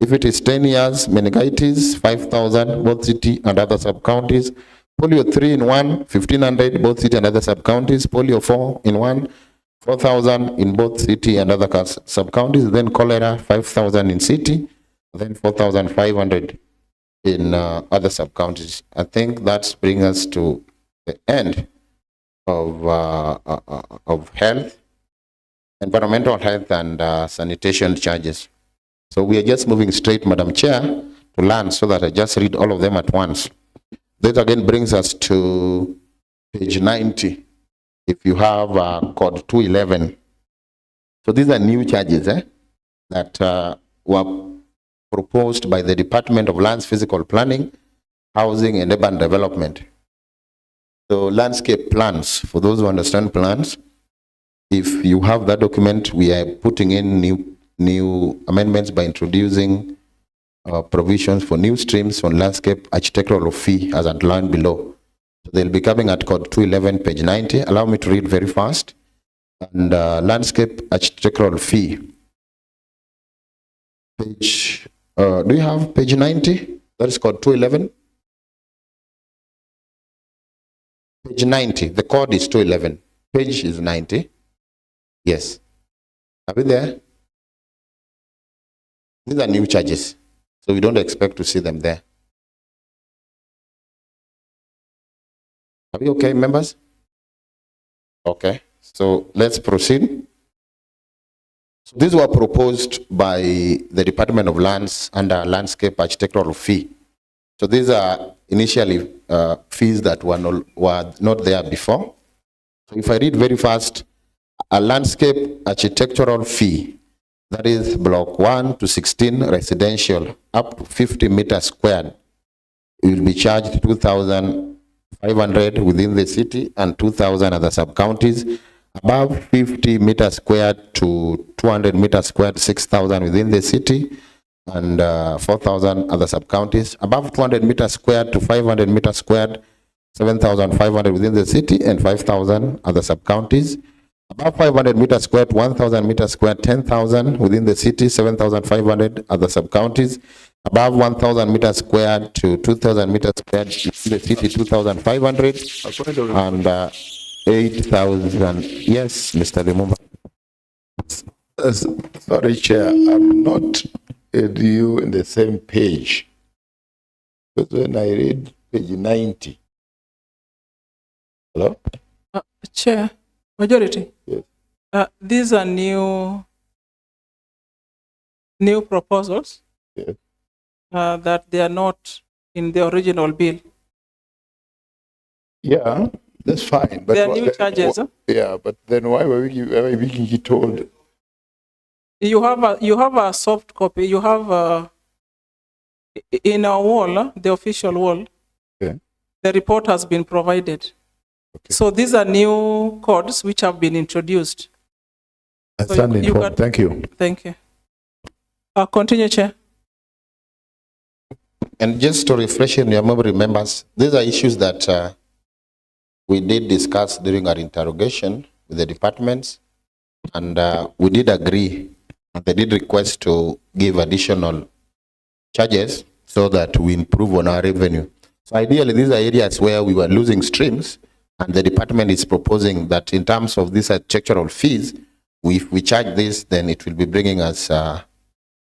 If it is 10 years, meningitis, 5,000 both city and other sub-counties. Polio 3 in 1, 1,500 both city and other sub-counties. Polio 4 in 1, 4,000 in both city and other sub-counties. Then cholera, 5,000 in city, then 4,500 in other sub-counties. I think that's bringing us to the end of health, environmental health, and sanitation charges. So we are just moving straight, Madam Chair, to learn so that I just read all of them at once. That again brings us to page 90. If you have code 211. So these are new charges that were proposed by the Department of Lands, Physical Planning, Housing, and Urban Development. So landscape plans, for those who understand plans, if you have that document, we are putting in new amendments by introducing provisions for new streams on landscape architectural fee as outlined below. So they'll be coming at code 211, page 90. Allow me to read very fast. And landscape architectural fee. Page, do you have page 90? That is code 211. Page 90, the code is 211. Page is 90. Yes. Are we there? These are new charges, so we don't expect to see them there. Are we okay, members? Okay, so let's proceed. So these were proposed by the Department of Lands under landscape architectural fee. So these are initially fees that were not there before. So if I read very fast, a landscape architectural fee, that is block 1 to 16 residential, up to 50 meters squared, will be charged 2,500 within the city and 2,000 other sub-counties. Above 50 meters squared to 200 meters squared, 6,000 within the city and 4,000 other sub-counties. Above 200 meters squared to 500 meters squared, 7,500 within the city and 5,000 other sub-counties. Above 500 meters squared, 1,000 meters squared, 10,000 within the city, 7,500 other sub-counties. Above 1,000 meters squared to 2,000 meters squared, in the city, 2,500 and 8,000. Yes, Mr. Lumumba. Sorry, Chair, I'm not with you in the same page. Because when I read page 90. Hello? Chair, majority. Yes. These are new proposals. Yes. That they are not in the original bill. Yeah, that's fine. But They are new charges. Yeah, but then why were we told? You have a soft copy. You have in our wall, the official wall. Okay. The report has been provided. Okay. So these are new codes which have been introduced. I So stand you informed. Thank you. Thank you. Continue, Chair. And just to refresh in your memory, members, these are issues that we did discuss during our interrogation with the departments, and we did agree, and they did request to give additional charges so that we improve on our revenue. So ideally, these are areas where we were losing streams, and the department is proposing that in terms of these architectural fees, if we charge this, then it will be bringing us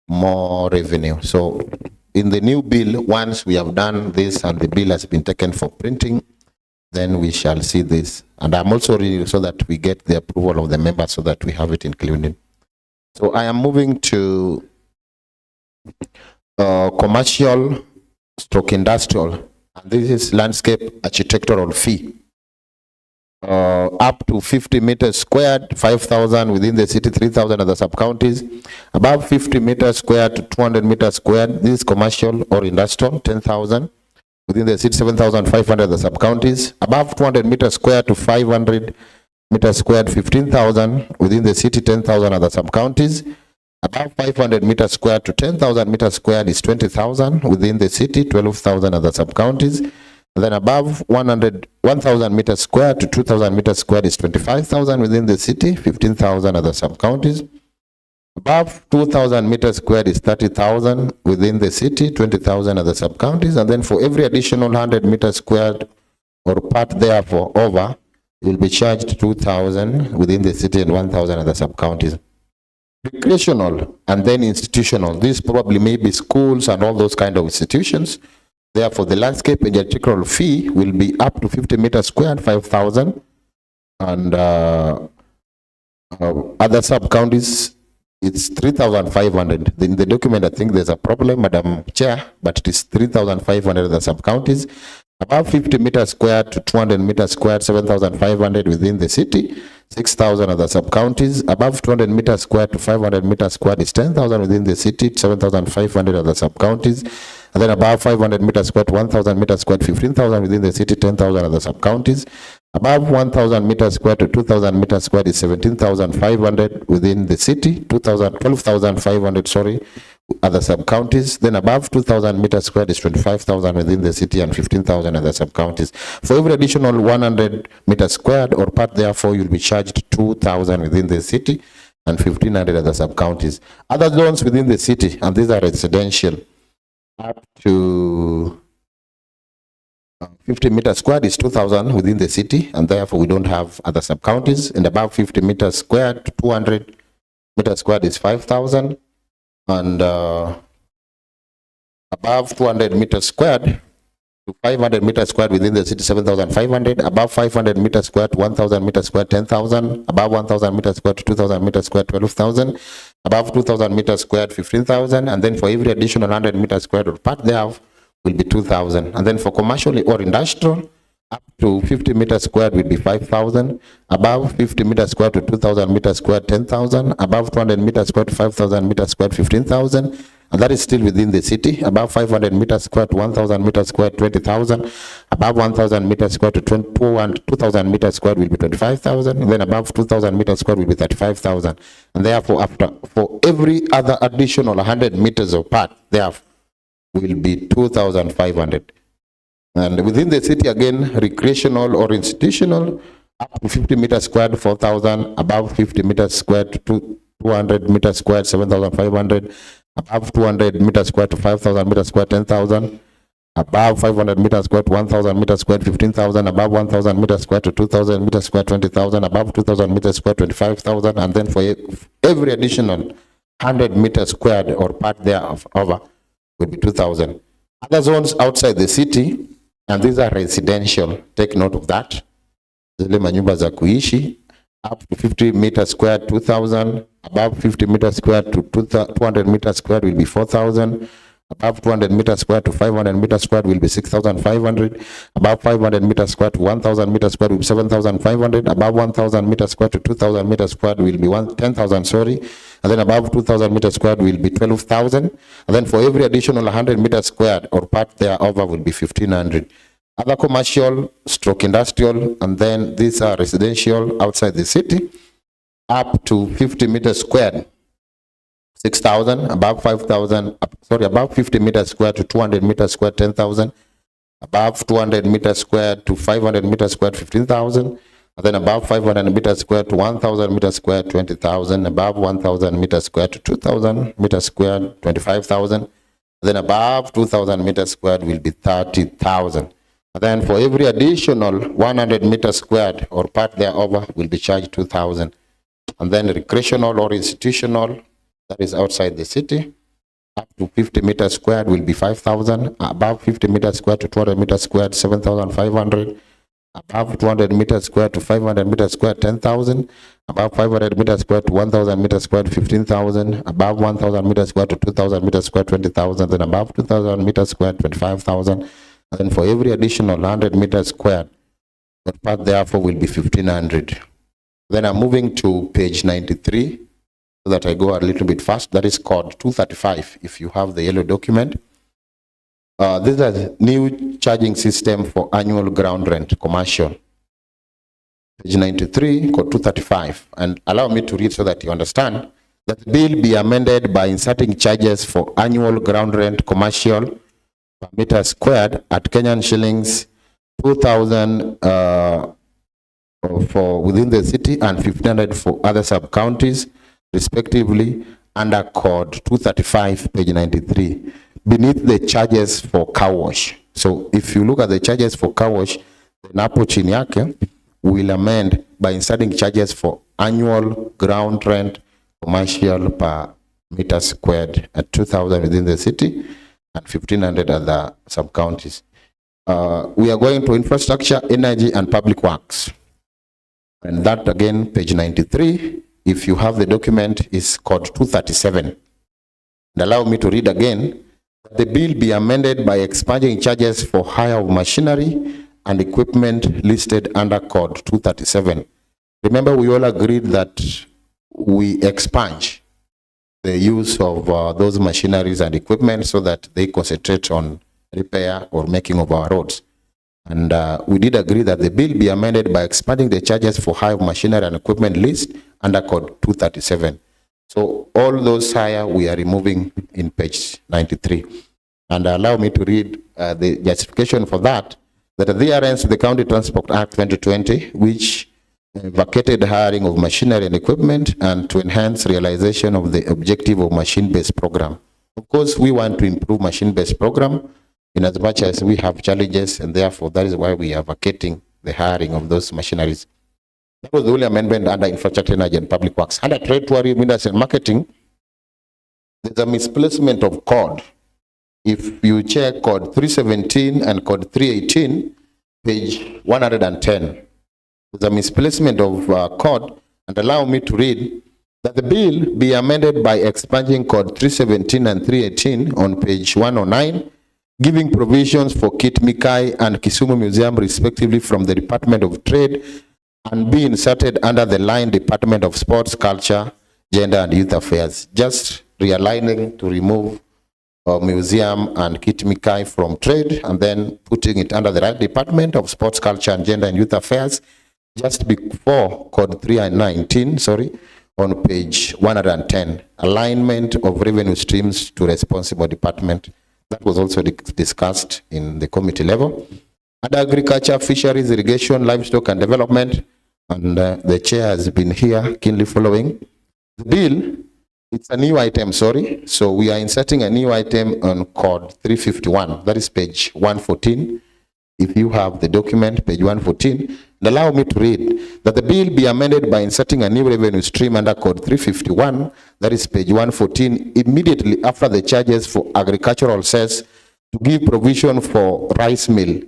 more revenue. So in the new bill, once we have done this and the bill has been taken for printing, then we shall see this. And I'm also reading so that we get the approval of the members so that we have it included. So I am moving to commercial stroke industrial. And this is landscape architectural fee. Up to 50 meters squared, 5,000 within the city, 3,000 other sub-counties. Above 50 meters squared to 200 meters squared, this is commercial or industrial, 10,000. Within the city, 7,500 other sub-counties. Above 200 meters squared to 500 meters squared, 15,000. Within the city, 10,000 other sub-counties. Above 500 meters squared to 10,000 meters squared is 20,000. Within the city, 12,000 other sub-counties. And then above 1,000 meters squared to 2,000 meters squared is 25,000 within the city, 15,000 other sub-counties. Above 2,000 meters squared is 30,000 within the city, 20,000 other sub-counties. And then for every additional 100 meters squared or part therefore over, you'll be charged 2,000 within the city and 1,000 other sub-counties. Recreational and then institutional. This probably may be schools and all those kind of institutions. Therefore, the landscape and architectural fee will be up to 50 meters squared, 5,000. And other sub-counties, it's 3,500. In the document, I think there's a problem, Madam Chair, but it is 3,500 other sub-counties. Above 50 meters squared to 200 meters squared, 7,500 within the city, 6,000 other sub-counties. Above 200 meters squared to 500 meters squared is 10,000 within the city, 7,500 other sub-counties. And then above 500 meters squared to 1,000 meters squared, 15,000 within the city, 10,000 other sub-counties. Above 1,000 meters squared to 2,000 meters squared is 17,500 within the city, 12,500, sorry, other sub-counties. Then above 2,000 meters squared is 25,000 within the city and 15,000 other sub-counties. For every additional 100 meters squared or part therefore, you'll be charged 2,000 within the city and 1,500 other sub-counties. Other zones within the city, and these are residential, up to 50 meters squared is 2,000 within the city, and therefore we don't have other sub-counties. And above 50 meters squared to 200 meters squared is 5,000. And above 200 meters squared to 500 meters squared within the city, 7,500. Above 500 meters squared to 1,000 meters squared, 10,000. Above 1,000 meters squared to 2,000 meters squared, 12,000. Above 2,000 meters squared, 15,000. And then for every additional 100 meters squared or part thereof will be 2,000. And then for commercial or industrial, up to 50 meters squared will be 5,000. Above 50 meters squared to 2,000 meters squared, 10,000. Above 200 meters squared to 5,000 meters squared, 15,000. And that is still within the city. Above 500 meters squared to 1,000 meters squared, 20,000. Above 1,000 meters squared to 2,000 meters squared will be 25,000. Then above 2,000 meters squared will be 35,000. And therefore, for every other additional 100 meters of path, therefore, will be 2,500. And within the city, again, recreational or institutional, up to 50 meters squared, 4,000. Above 50 meters squared to 200 meters squared, 7,500. Above 200 meters squared to 5,000 meters squared, 10,000. Above 500 meters squared to 1,000 meters squared, 15,000. Above 1,000 meters squared to 2,000 meters squared, 20,000. Above 2,000 meters squared, 25,000. And then for every additional 100 meters squared or part thereof over will be 2,000. Other zones outside the city, and these are residential, take note of that. Zile manyumba za kuishi, up to 50 meters squared, 2,000. Above 50 meters squared to 200 meters squared will be 4,000. Above 200 meters squared to 500 meters squared will be 6,500. Above 500 meters squared to 1,000 meters squared will be 7,500. Above 1,000 meters squared to 2,000 meters squared will be 10,000, sorry. And then above 2,000 meters squared will be 12,000. And then for every additional 100 meters squared or part thereover will be 1,500. Other commercial, stroke industrial, and then these are residential outside the city, up to 50 meters squared, 6,000. Above 5,000, above 50 meters squared to 200 meters squared, 10,000. Above 200 meters squared to 500 meters squared, 15,000. And then above 500 meters squared to 1,000 meters squared, 20,000. Above 1,000 meters squared to 2,000 meters squared, 25,000. Then above 2,000 meters squared will be 30,000. And then for every additional 100 meters squared or part thereover will be charged 2,000. And then recreational or institutional, that is outside the city, up to 50 meters squared will be 5,000. Above 50 meters squared to 200 meters squared, 7,500. Above 200 meters squared to 500 meters squared, 10,000. Above 500 meters squared to 1,000 meters squared, 15,000. Above 1,000 meters squared to 2,000 meters squared, 20,000. Then above 2,000 meters squared, 25,000. And then for every additional 100 meters squared, that part therefore will be 1,500. Then I'm moving to page 93, so that I go a little bit fast. That is code 235, if you have the yellow document. This is a new charging system for annual ground rent, commercial. Page 93, code 235. And allow me to read so that you understand that the bill be amended by inserting charges for annual ground rent, commercial, per meter squared at Kenyan shillings 2,000 for within the city and 1,500 for other sub-counties, respectively, under code 235, page 93, beneath the charges for car wash. So if you look at the charges for car wash, the napo chini yake will amend by inserting charges for annual ground rent, commercial per meter squared at 2,000 within the city and 1,500 other sub-counties. We are going to infrastructure, energy, and public works. And that again, page 93, if you have the document, is code 237. And allow me to read again. The bill be amended by expunging charges for hire of machinery and equipment listed under code 237. Remember, we all agreed that we expunge the use of those machineries and equipment so that they concentrate on repair or making of our roads. And we did agree that the bill be amended by expanding the charges for hire of machinery and equipment list under code 237. So all those hire we are removing in page 93. And allow me to read the justification for that, that adherence to the County Transport Act 2020, which vacated hiring of machinery and equipment and to enhance realization of the objective of machine-based program. Of course, we want to improve machine-based program in as much as we have challenges, and therefore that is why we are vacating the hiring of those machineries. That was the only amendment under infrastructure, energy, and public works. Under trade, tourism, industry, and marketing, there's a misplacement of code. If you check code 317 and code 318, page 110, there's a misplacement of code, and allow me to read that the bill be amended by expunging code 317 and 318 on page 109, giving provisions for Kit Mikai and Kisumu Museum respectively from the Department of Trade and be inserted under the line Department of Sports, Culture, Gender and Youth Affairs. Just realigning to remove museum and Kit Mikai from trade and then putting it under the right Department of Sports, Culture and Gender and Youth Affairs just before code 319, on page 110, alignment of revenue streams to responsible department. That was also discussed in the committee level. And agriculture, fisheries, irrigation, livestock and development, and the chair has been here keenly following. The bill, it's a new item, so we are inserting a new item on code 351, that is page 114. If you have the document, page 114, and allow me to read that the bill be amended by inserting a new revenue stream under code 351, that is page 114, immediately after the charges for agricultural sales to give provision for rice mill.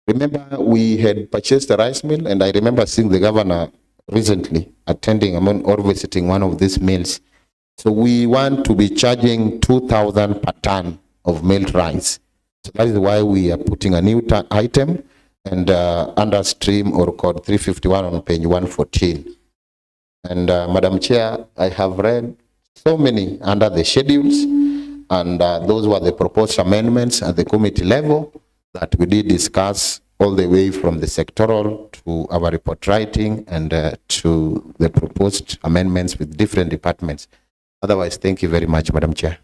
Remember, we had purchased a rice mill, and I remember seeing the governor recently attending or visiting one of these mills. So we want to be charging 2,000 per ton of milled rice. So that is why we are putting a new item and under stream or code 351 on page 114. And Madam Chair, I have read so many under the schedules, and those were the proposed amendments at the committee level that we did discuss all the way from the sectoral to our report writing and to the proposed amendments with different departments. Otherwise, thank you very much, Madam Chair.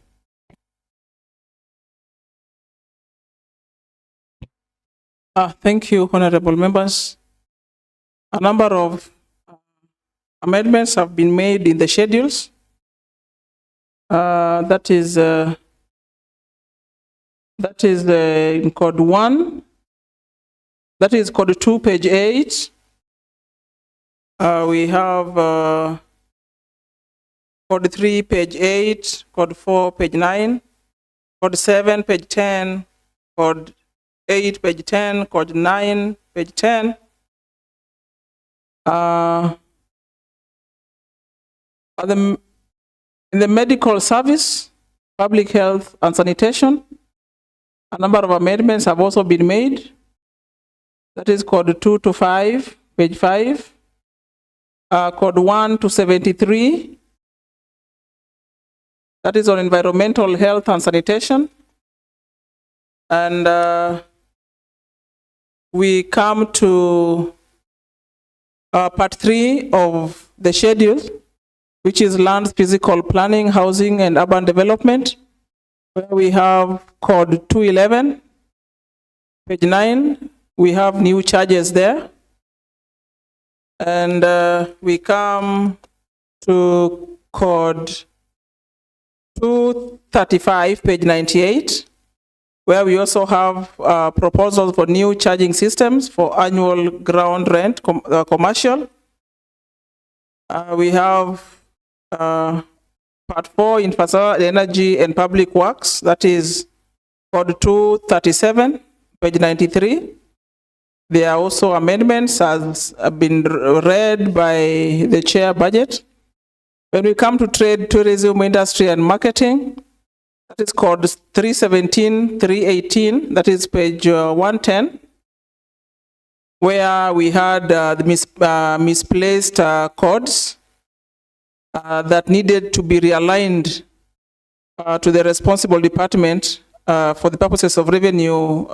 Thank you, honorable members. A number of amendments have been made in the schedules. That is in code 1. That is code 2, page 8. We have code 3, page 8, code 4, page 9, code 7, page 10, code 8, page 10, code 9, page 10. In the medical service, public health and sanitation, a number of amendments have also been made. That is code 2 to 5, page 5, code 1 to 73. That is on environmental health and sanitation. And we come to part 3 of the schedule, which is land physical planning, housing and urban development, where we have code 211, page 9. We have new charges there. And we come to code 235, page 98, where we also have proposals for new charging systems for annual ground rent commercial. We have part 4, infrastructure, energy and public works. That is code 237, page 93. There are also amendments as have been read by the chair budget. When we come to trade, tourism, industry and marketing, that is code 317, 318, that is page 110, where we had the misplaced codes that needed to be realigned to the responsible department for the purposes of revenue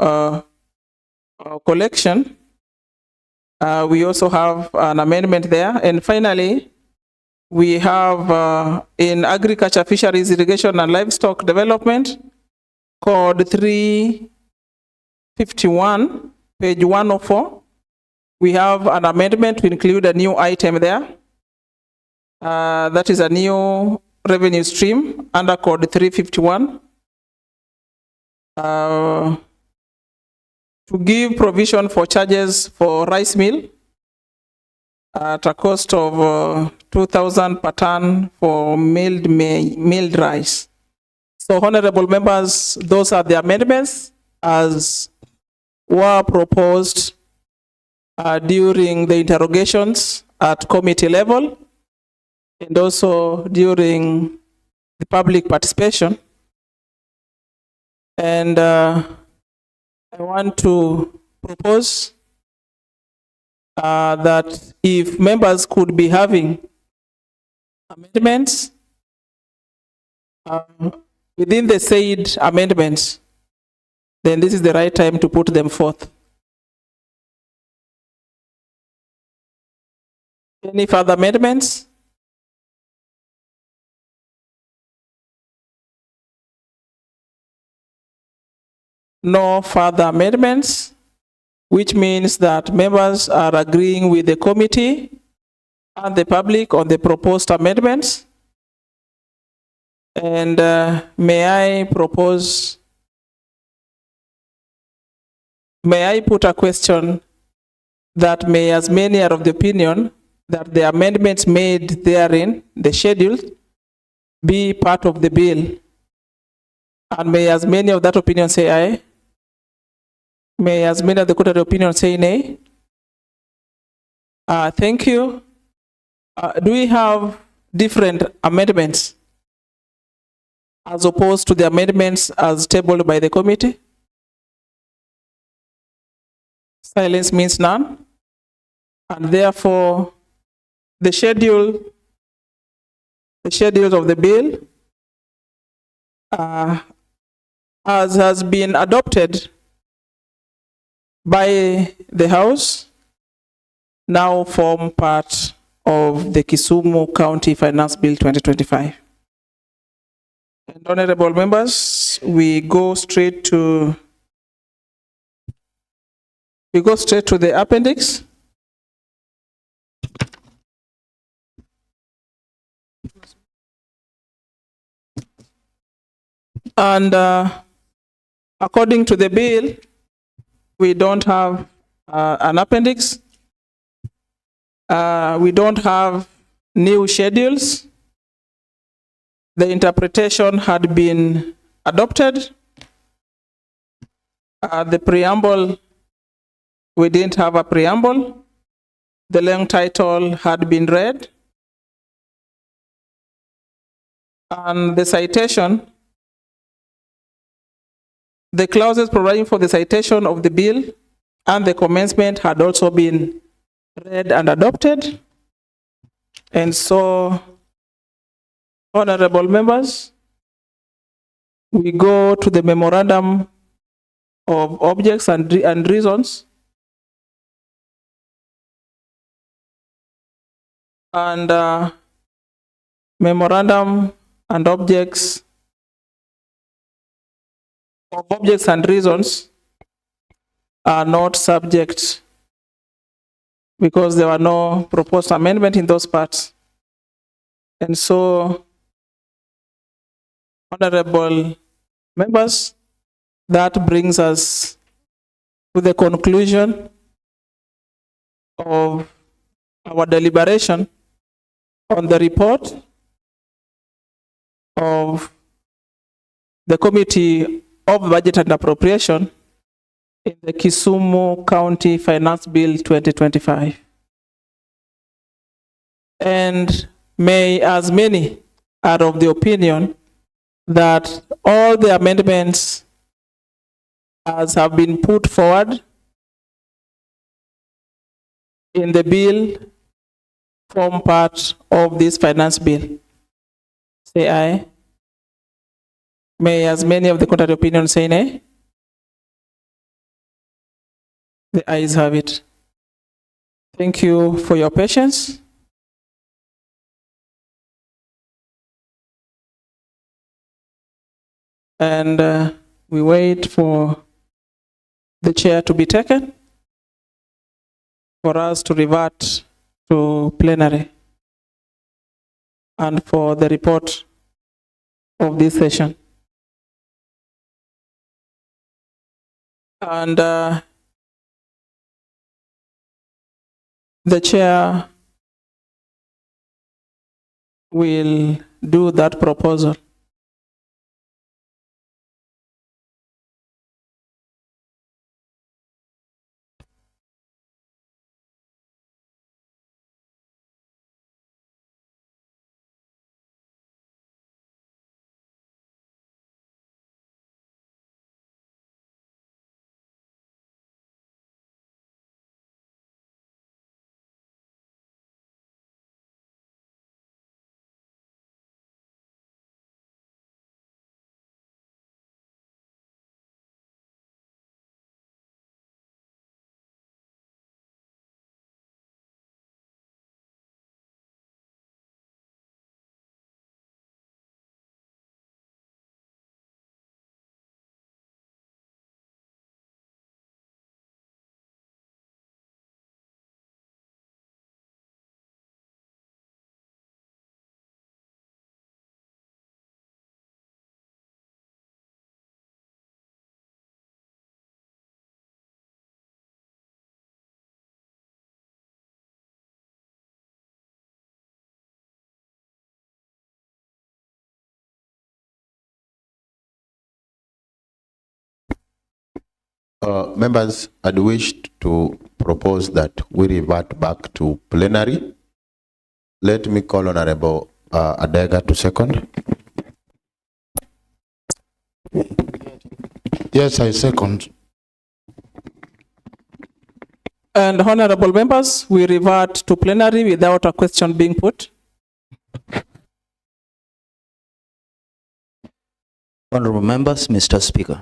collection. We also have an amendment there. And finally, we have in agriculture, fisheries, irrigation and livestock development, code 351, page 104. We have an amendment to include a new item there. That is a new revenue stream under code 351. To give provision for charges for rice mill at a cost of 2,000 per ton for milled rice. So, honorable members, those are the amendments as were proposed during the interrogations at committee level and also during the public participation. And I want to propose that if members could be having amendments within the said amendments, then this is the right time to put them forth. Any further amendments? No further amendments, which means that members are agreeing with the committee and the public on the proposed amendments. And may I put a question that may, as many are of the opinion that the amendments made therein, the schedule, be part of the bill. And may as many of that opinion say aye. May as many of the contrary opinion say nay. Thank you. Do we have different amendments as opposed to the amendments as tabled by the committee? Silence means none. And therefore, the schedules of the bill as has been adopted by the House now form part of the Kisumu County Finance Bill 2025. And honorable members, we go straight to the appendix. And according to the bill, we don't have an appendix. We don't have new schedules. The interpretation had been adopted. The preamble, we didn't have a preamble. The long title had been read. And the citation, the clauses providing for the citation of the bill and the commencement had also been read and adopted. And so, honorable members, we go to the memorandum of objects and reasons. And memorandum and objects and reasons are not subject because there were no proposed amendment in those parts. And so, honorable members, that brings us to the conclusion of our deliberation on the report of the Committee of Budget and Appropriation in the Kisumu County Finance Bill 2025. And may as many are of the opinion that all the amendments as have been put forward in the bill form part of this finance bill. Say aye. May as many of the contrary opinion say nay. The ayes have it. Thank you for your patience. And we wait for the chair to be taken for us to revert to plenary and for the report of this session. And the chair will do that proposal. Members, I'd wish to propose that we revert back to plenary. Let me call Honorable Adega to second. Yes, I second. And honorable members, we revert to plenary without a question being put. Honorable members, Mr. Speaker.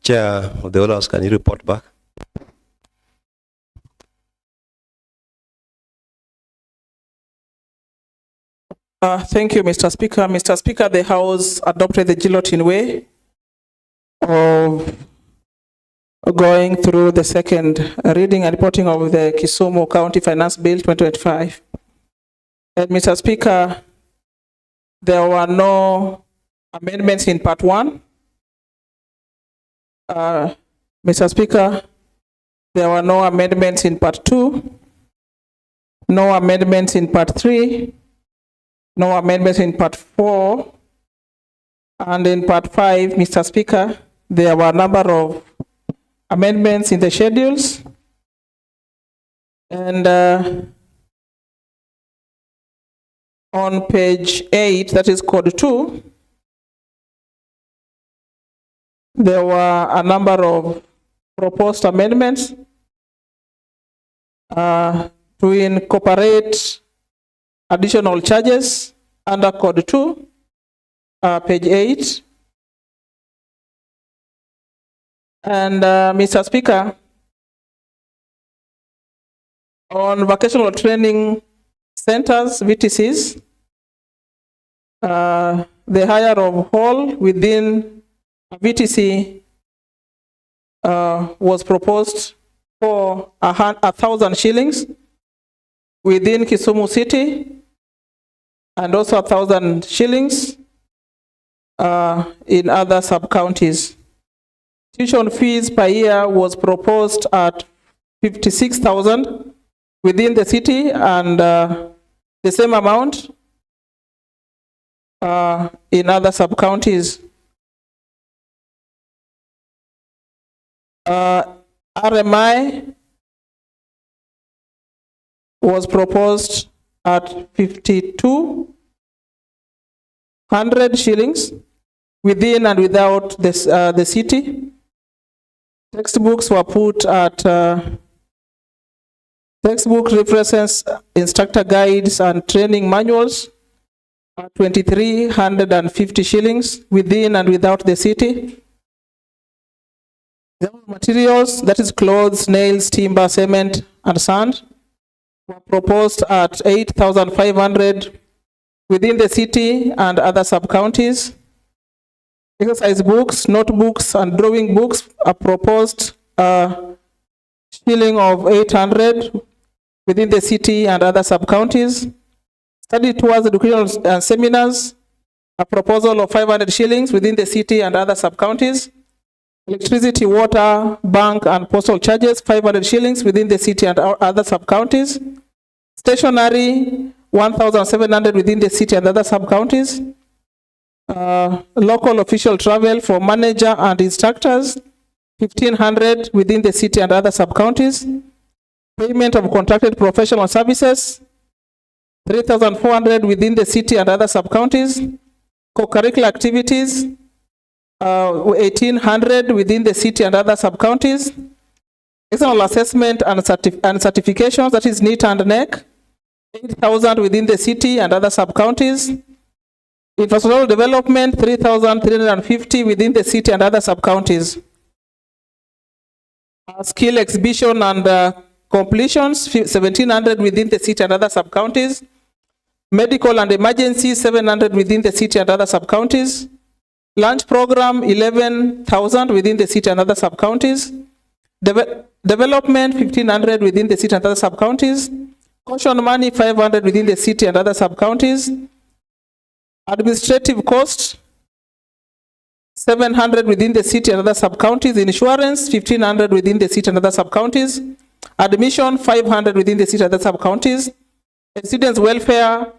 Chair of the House, can you report back? Thank you, Mr. Speaker. Mr. Speaker, the House adopted the guillotine way of going through the second reading and reporting of the Kisumu County Finance Bill 2025. And Mr. Speaker, there were no amendments in part 1. Mr. Speaker, there were no amendments in part 2, no amendments in part 3, no amendments in part 4, and in part 5, Mr. Speaker, there were a number of amendments in the schedules. And on page 8, that is code 2, there were a number of proposed amendments to incorporate additional charges under code 2, page 8. And Mr. Speaker, on vocational training centers, VTCs, the hire of hall within a VTC was proposed for 1,000 shillings within Kisumu City, and also 1,000 shillings in other sub-counties. Tuition fees per year was proposed at 56,000 within the city, and the same amount in other sub-counties. RMI was proposed at 5,200 shillings within and without this, the city. Textbooks were put at textbook references, instructor guides, and training manuals at 2,350 shillings within and without the city. The materials, that is clothes, nails, timber, cement, and sand, were proposed at 8,500 within the city and other sub-counties. Exercise books, notebooks, and drawing books are proposed shilling of 800 within the city and other sub-counties. Study tours, educational and seminars, a proposal of 500 shillings within the city and other sub-counties. Electricity, water, bank, and postal charges, 500 shillings within the city and other sub-counties. Stationery, 1,700 within the city and other sub-counties. Local official travel for manager and instructors, 1,500 within the city and other sub-counties. Payment of contracted professional services, 3,400 within the city and other sub-counties. Co-curricular activities, 1,800 within the city and other sub-counties. External assessment and certifications, that is NEET and NEC, 8,000 within the city and other sub-counties. Infrastructural development, 3,350 within the city and other sub-counties. Skill exhibition and completions, 1,700 within the city and other sub-counties. Medical and emergency, 700 within the city and other sub-counties. Lunch program, 11,000 within the city and other sub-counties. Development 1,500 within the city and other sub-counties. Caution money 500 within the city and other sub-counties. Administrative cost 700 within the city and other sub-counties. Insurance 1,500 within the city and other sub-counties. Admission 500 within the city and other sub-counties. Students welfare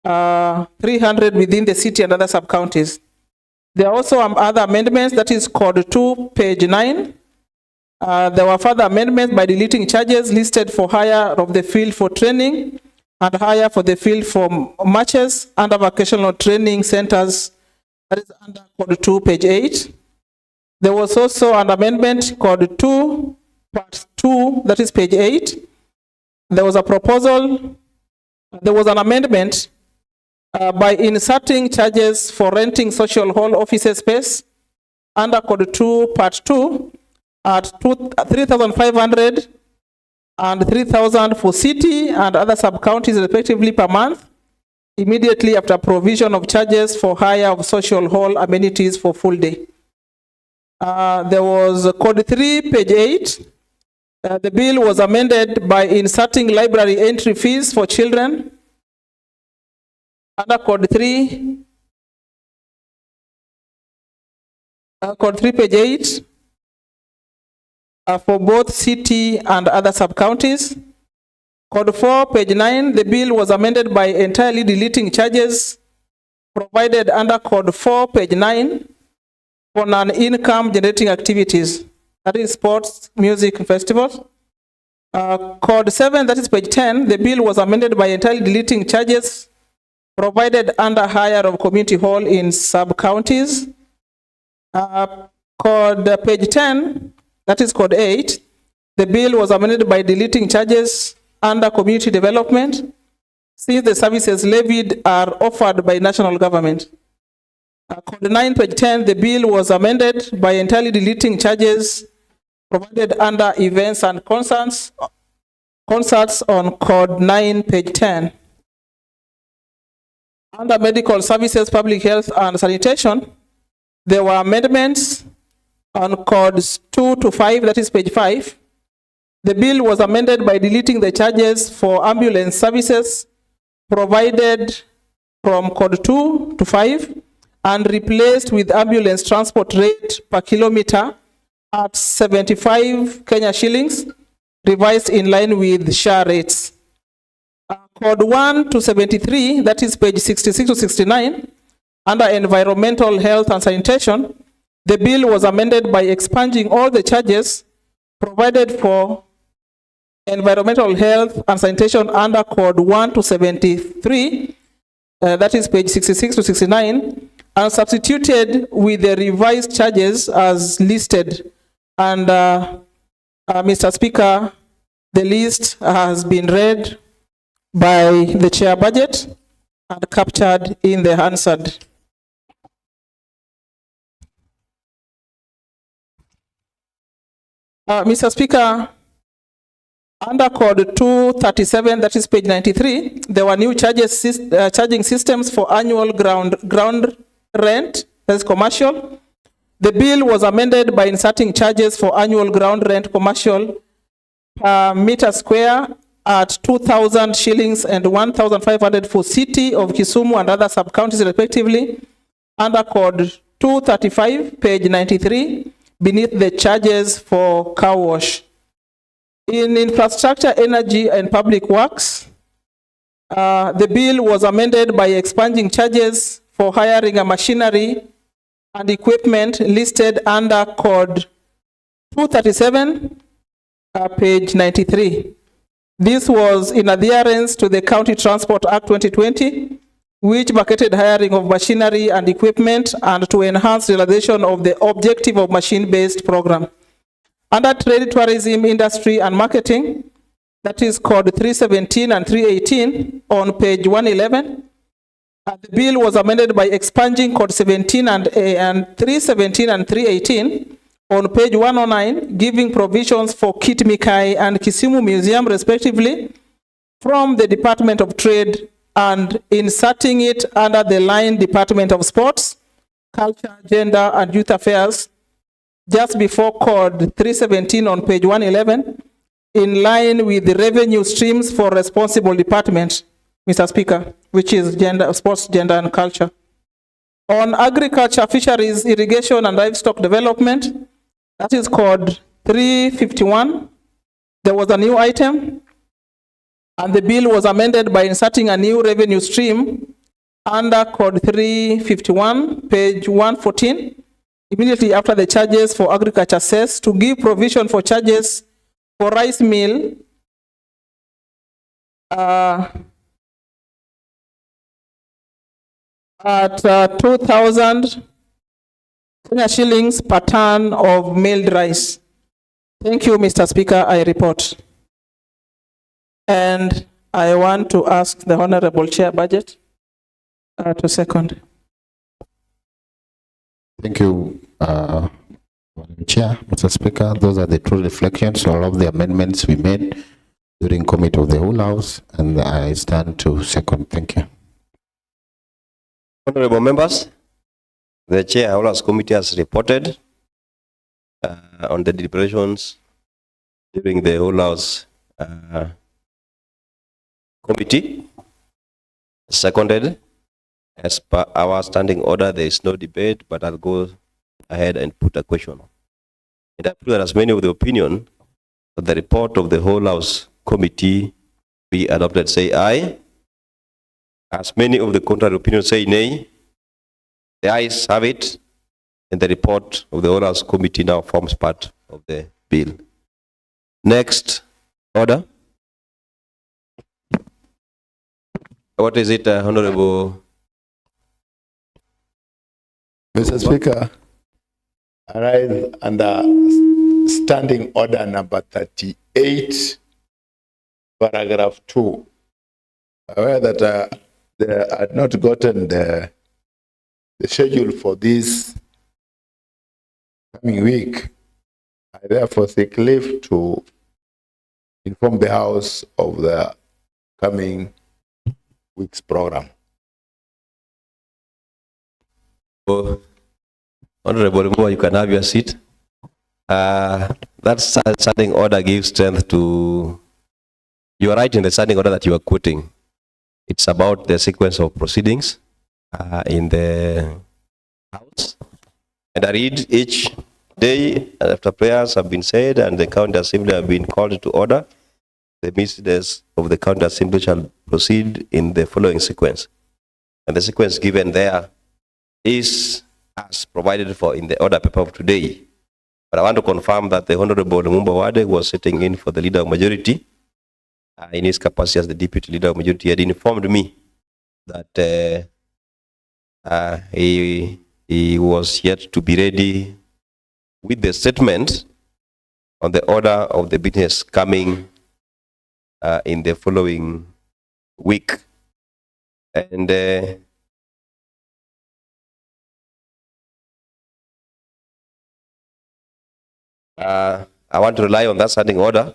300 within the city and other sub-counties. There are also other amendments, that is code 2, page 9. There were further amendments by deleting charges listed for hire of the field for training and hire for the field for matches under vocational training centers, that is under code 2, page 8. There was also an amendment code 2, part 2, that is page 8. There was a proposal, there was an amendment by inserting charges for renting social hall office space under code 2, part 2, at 3,500 and 3,000 for city and other sub-counties respectively per month, immediately after provision of charges for hire of social hall amenities for full day. There was code 3, page 8. The bill was amended by inserting library entry fees for children under code 3, page 8, for both city and other sub-counties. Code 4, page 9, the bill was amended by entirely deleting charges provided under code 4, page 9 for non-income generating activities, that is sports, music, and festivals. Code 7, that is page 10, the bill was amended by entirely deleting charges provided under hire of community hall in sub-counties. Code page 10, that is code 8, the bill was amended by deleting charges under community development since the services levied are offered by national government. Code 9, page 10, the bill was amended by entirely deleting charges provided under events and concerts on code 9, page 10. Under medical services, public health and sanitation, there were amendments on codes 2 to 5, that is page 5. The bill was amended by deleting the charges for ambulance services provided from code 2 to 5 and replaced with ambulance transport rate per kilometer at 75 Kenya shillings, revised in line with SHA rates. Code 1 to 73, that is page 66 to 69, under environmental health and sanitation, the bill was amended by expunging all the charges provided for environmental health and sanitation under code 1 to 73, that is page 66 to 69, and substituted with the revised charges as listed. And Mr. Speaker, the list has been read by the chair budget and captured in the Hansard. Mr. Speaker, under code 237, that is page 93, there were new charging systems for annual ground rent, that is commercial. The bill was amended by inserting charges for annual ground rent commercial per meter square at 2,000 shillings and 1,500 for city of Kisumu and other sub-counties respectively, under code 235, page 93, beneath the charges for car wash. In infrastructure, energy, and public works, the bill was amended by expunging charges for hiring a machinery and equipment listed under code 237, page 93. This was in adherence to the County Transport Act 2020, which bucketed hiring of machinery and equipment and to enhance realization of the objective of machine-based program. Under trade, tourism, industry, and marketing, that is code 317 and 318 on page 111, the bill was amended by expunging code 17 and 317 and 318 on page 109, giving provisions for Kit Mikai and Kisumu Museum respectively from the Department of Trade and inserting it under the line Department of Sports, Culture, Gender, and Youth Affairs, just before code 317 on page 111, in line with the revenue streams for responsible department, Mr. Speaker, which is gender, sports, gender and culture. On agriculture, fisheries, irrigation and livestock development, that is code 351. There was a new item and the bill was amended by inserting a new revenue stream under code 351, page 114, immediately after the charges for agriculture cess, to give provision for charges for rice mill at 2,000 Kenya shillings per ton of milled rice. Thank you, Mr. Speaker. I report. And I want to ask the Honorable Chair Budget to second. Thank you, Madam Chair. Mr. Speaker, those are the true reflections of all of the amendments we made during Committee of the Whole House, and I stand to second. Thank you. Honorable members, the Chair of the Whole House Committee has reported on the deliberations during the Whole House Committee. Seconded. As per our standing order, there is no debate, but I'll go ahead and put a question. And I feel that as many of the opinion that the report of the Whole House Committee be adopted, say aye. As many of the contrary opinions say nay. The ayes have it, and the report of the Whole House Committee now forms part of the bill. Next order. What is it, Honorable? Mr. Speaker, I rise under standing order number 38, paragraph 2. Aware that they had not gotten the schedule for this coming week, I therefore seek leave to inform the House of the coming week's program. Honorable Moore, you can have your seat. That standing order gives strength to, you are right in the standing order that you are quoting. It's about the sequence of proceedings in the House. And I read each day after prayers have been said and the County Assembly have been called to order, the business of the County Assembly shall proceed in the following sequence. And the sequence given there is as provided for in the order paper of today. But I want to confirm that the Honorable Lumumba Wade, who was sitting in for the Leader of Majority, in his capacity as the Deputy Leader of Majority, had informed me that he was yet to be ready with the statement on the order of the business coming in the following week. And I want to rely on that standing order.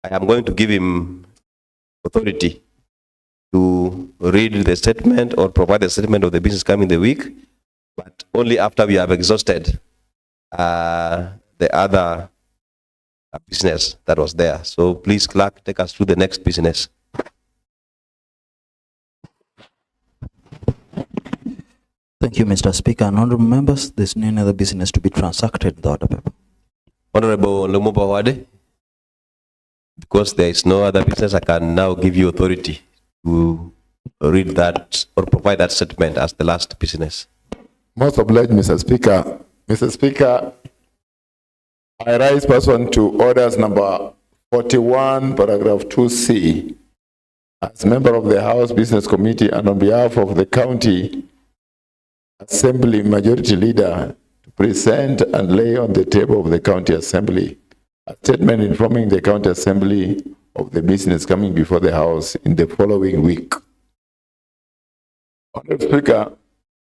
I am going to give him authority to read the statement or provide the statement of the business coming the week, but only after we have exhausted the other business that was there. So please, clerk, take us through the next business. Thank you, Mr. Speaker. And honorable members, there's no other business to be transacted in the order paper. Honorable Lumumba Wade, because there is no other business, I can now give you authority to read that or provide that statement as the last business. Most obliged, Mr. Speaker. Mr. Speaker, I rise pursuant to orders number 41, paragraph 2C, as member of the House Business Committee and on behalf of the County Assembly Majority Leader, to present and lay on the table of the County Assembly a statement informing the County Assembly of the business coming before the House in the following week. Honorable Speaker,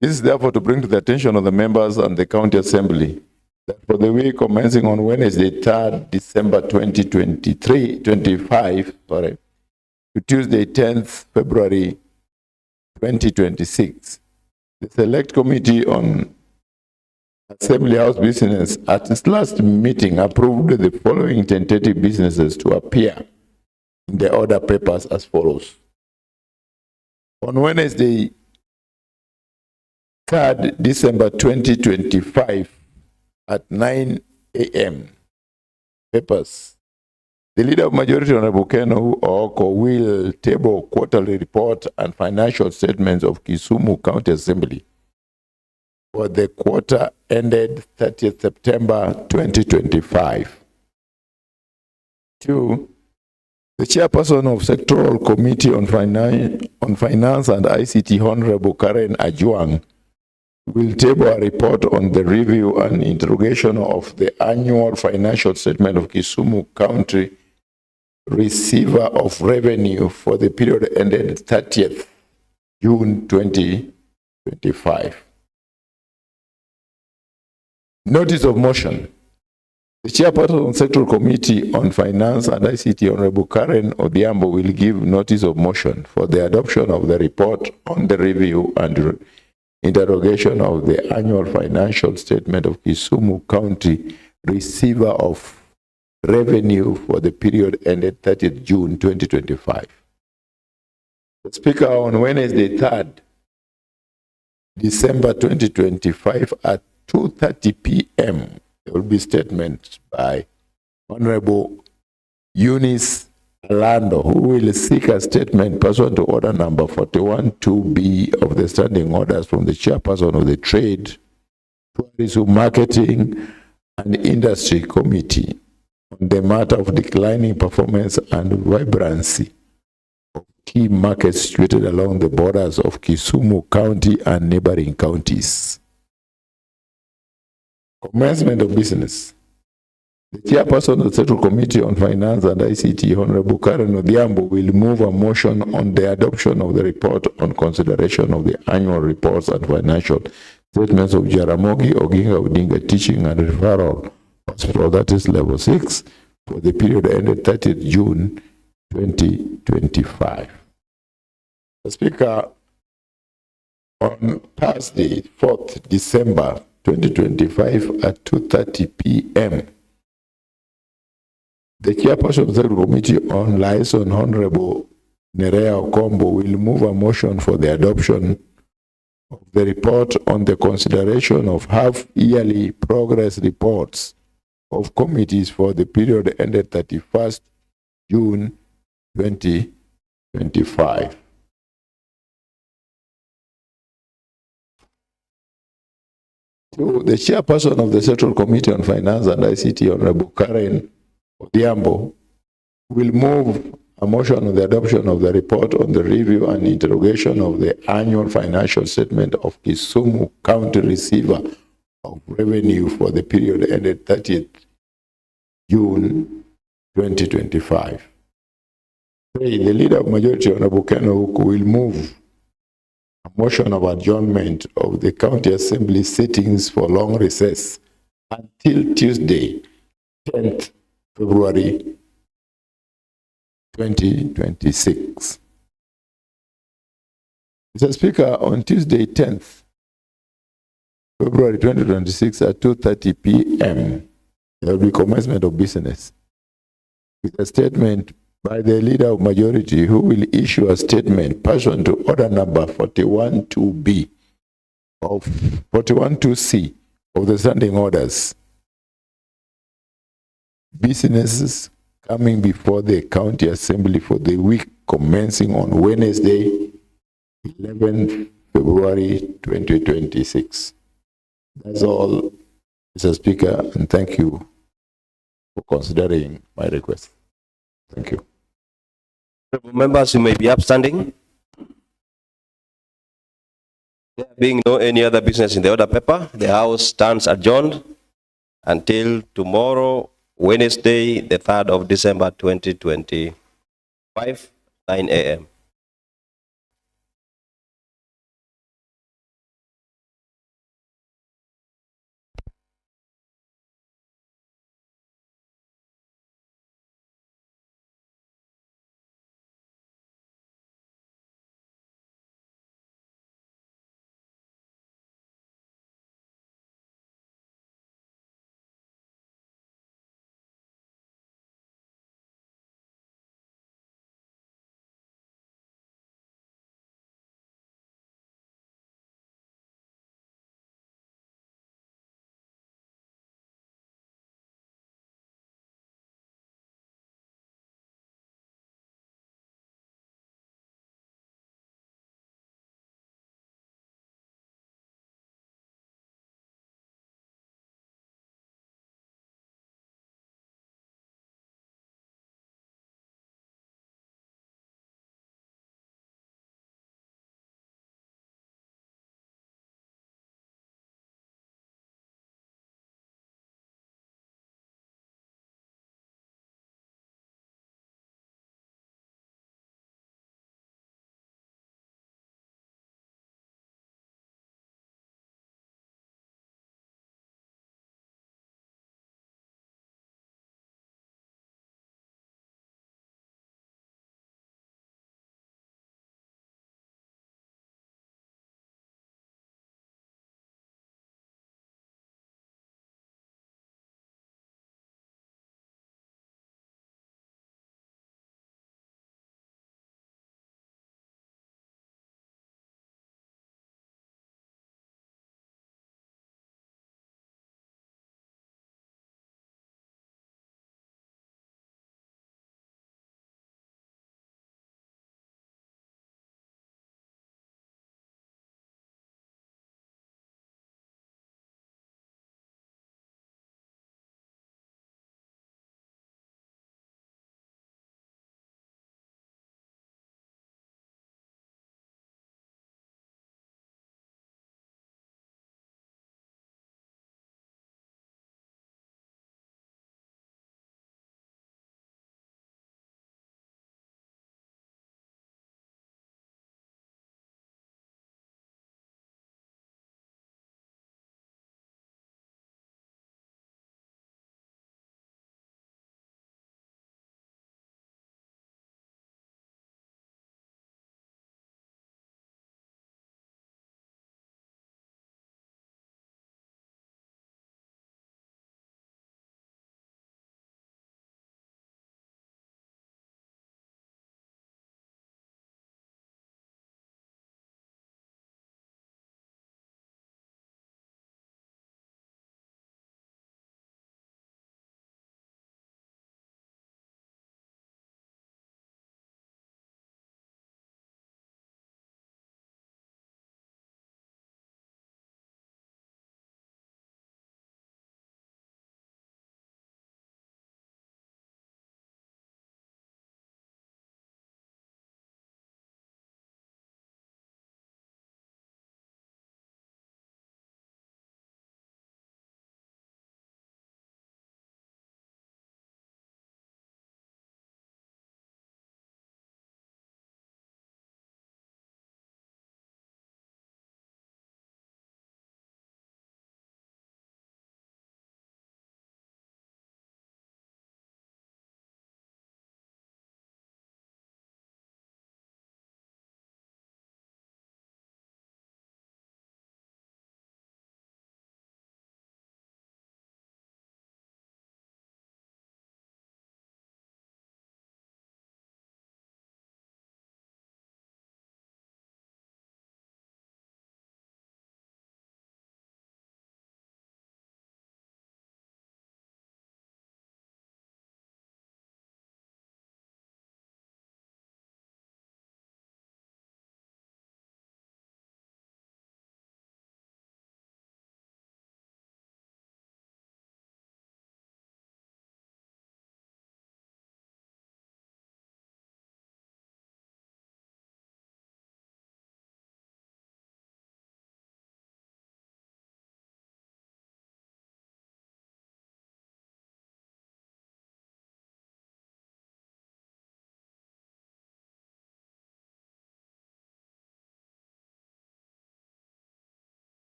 this is therefore to bring to the attention of the members and the County Assembly that for the week commencing on Wednesday, 3rd December 2025, to Tuesday, 10th February 2026, the Select Committee on Assembly House Business at its last meeting approved the following tentative businesses to appear in the order papers as follows. On Wednesday, 3rd December 2025 at 9 a.m. Papers. The Leader of Majority, Honorable Ken Ooko, will table quarterly report and financial statements of Kisumu County Assembly for the quarter ended 30th September 2025. 2. The Chairperson of Sectoral Committee on Finance and ICT, Honorable Karen Ajuang, will table a report on the review and interrogation of the annual financial statement of Kisumu County Receiver of Revenue for the period ended 30th June 2025. Notice of motion. The Chairperson of the Sectoral Committee on Finance and ICT, Honorable Karen Odhiambo, will give notice of motion for the adoption of the report on the review and interrogation of the annual financial statement of Kisumu County Receiver of Revenue for the period ended 30th June 2025. The Speaker, on Wednesday, 3rd December 2025 at 2:30 p.m. there will be statement by Honorable Eunice Lando, who will seek a statement pursuant to order number 41-2B of the standing orders from the Chairperson of the Trade, Tourism, Marketing and Industry Committee on the matter of declining performance and vibrancy of key markets situated along the borders of Kisumu County and neighboring counties. Commencement of business. The Chairperson of the Central Committee on Finance and ICT, Honorable Karen Odhiambo, will move a motion on the adoption of the report on consideration of the annual reports and financial statements of Jaramogi Oginga Odinga Teaching and Referral Hospital, that is level 6, for the period ended 30th June 2025. The Speaker, on Thursday, 4th December 2025 at 2:30 p.m., the Chairperson of the Committee on Liaison, Honorable Nerea Okombo, will move a motion for the adoption of the report on the consideration of half-yearly progress reports of committees for the period ended 31st June 2025. So the Chairperson of the Central Committee on Finance and ICT, Honorable Karen Odhiambo, will move a motion on the adoption of the report on the review and interrogation of the annual financial statement of Kisumu County Receiver of Revenue for the period ended 30th June 2025. 3. The Leader of Majority, Honorable Ken Ooko, will move a motion of adjournment of the County Assembly sittings for long recess until Tuesday, 10th February 2026. Mr. Speaker, on Tuesday, 10th February 2026 at 2:30 p.m., there will be commencement of business with a statement by the Leader of Majority, who will issue a statement pursuant to order number 41-2B of 41-2C of the standing orders. Businesses coming before the County Assembly for the week commencing on Wednesday, 11th February 2026. That's all, Mr. Speaker, and thank you for considering my request. Thank you. Members who may be upstanding. There being no any other business in the order paper, the House stands adjourned until tomorrow, Wednesday, the 3rd of December 2025, 9 a.m.